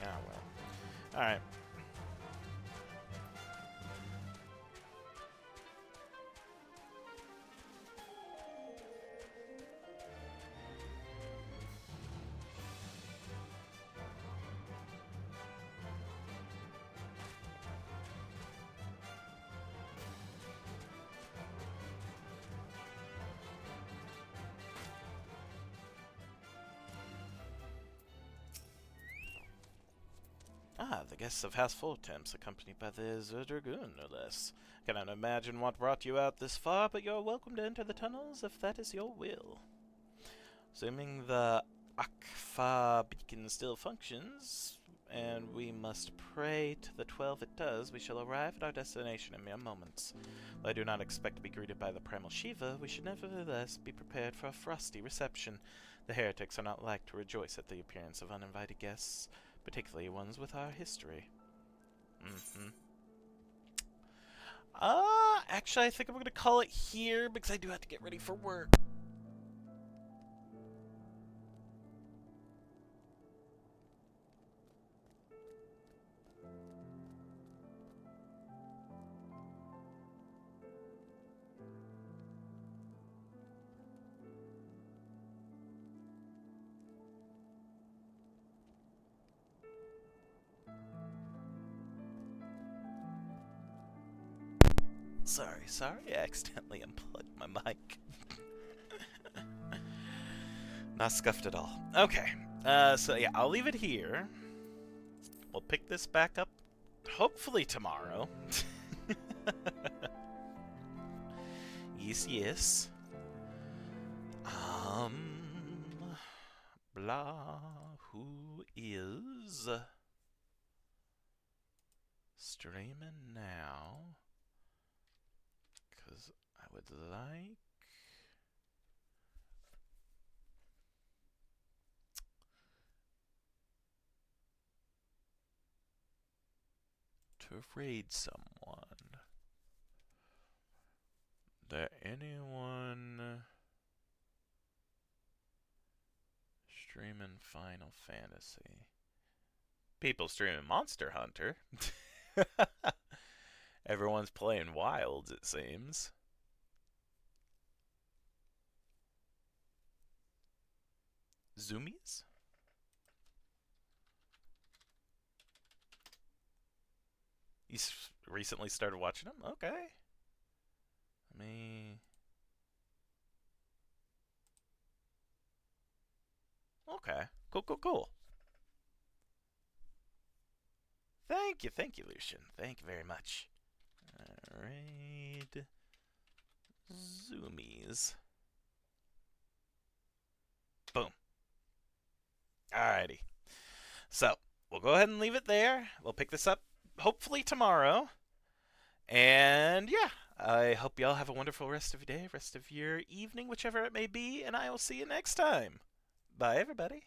[SPEAKER 1] Ah, well. Alright. Ah, the guests of House Full Temps, accompanied by the Dragoon, no less. Cannot imagine what brought you out this far, but you're welcome to enter the tunnels if that is your will. Assuming the XIV beacon still functions, and we must pray to the 12 it does, we shall arrive at our destination in mere moments. Though I do not expect to be greeted by the primal Shiva, we should nevertheless be prepared for a frosty reception. The heretics are not like to rejoice at the appearance of uninvited guests, particularly ones with our history. Actually, I think I'm going to call it here because I do have to get ready for work. Sorry, I accidentally unplugged my mic. Not scuffed at all. Okay, so yeah, I'll leave it here. We'll pick this back up, hopefully tomorrow. Yes. la. Who is streaming now? Because I would like to raid someone. There anyone streaming Final Fantasy? People streaming Monster Hunter. Everyone's playing Wilds, it seems. Zoomies? You recently started watching them? Okay. Let me... Okay. Cool, cool, cool. Thank you, Lucian. Thank you very much. Alright. Zoomies. Boom. Alrighty. So, we'll go ahead and leave it there. We'll pick this up hopefully tomorrow. And yeah, I hope y'all have a wonderful rest of your day, rest of your evening, whichever it may be, and I will see you next time. Bye, everybody.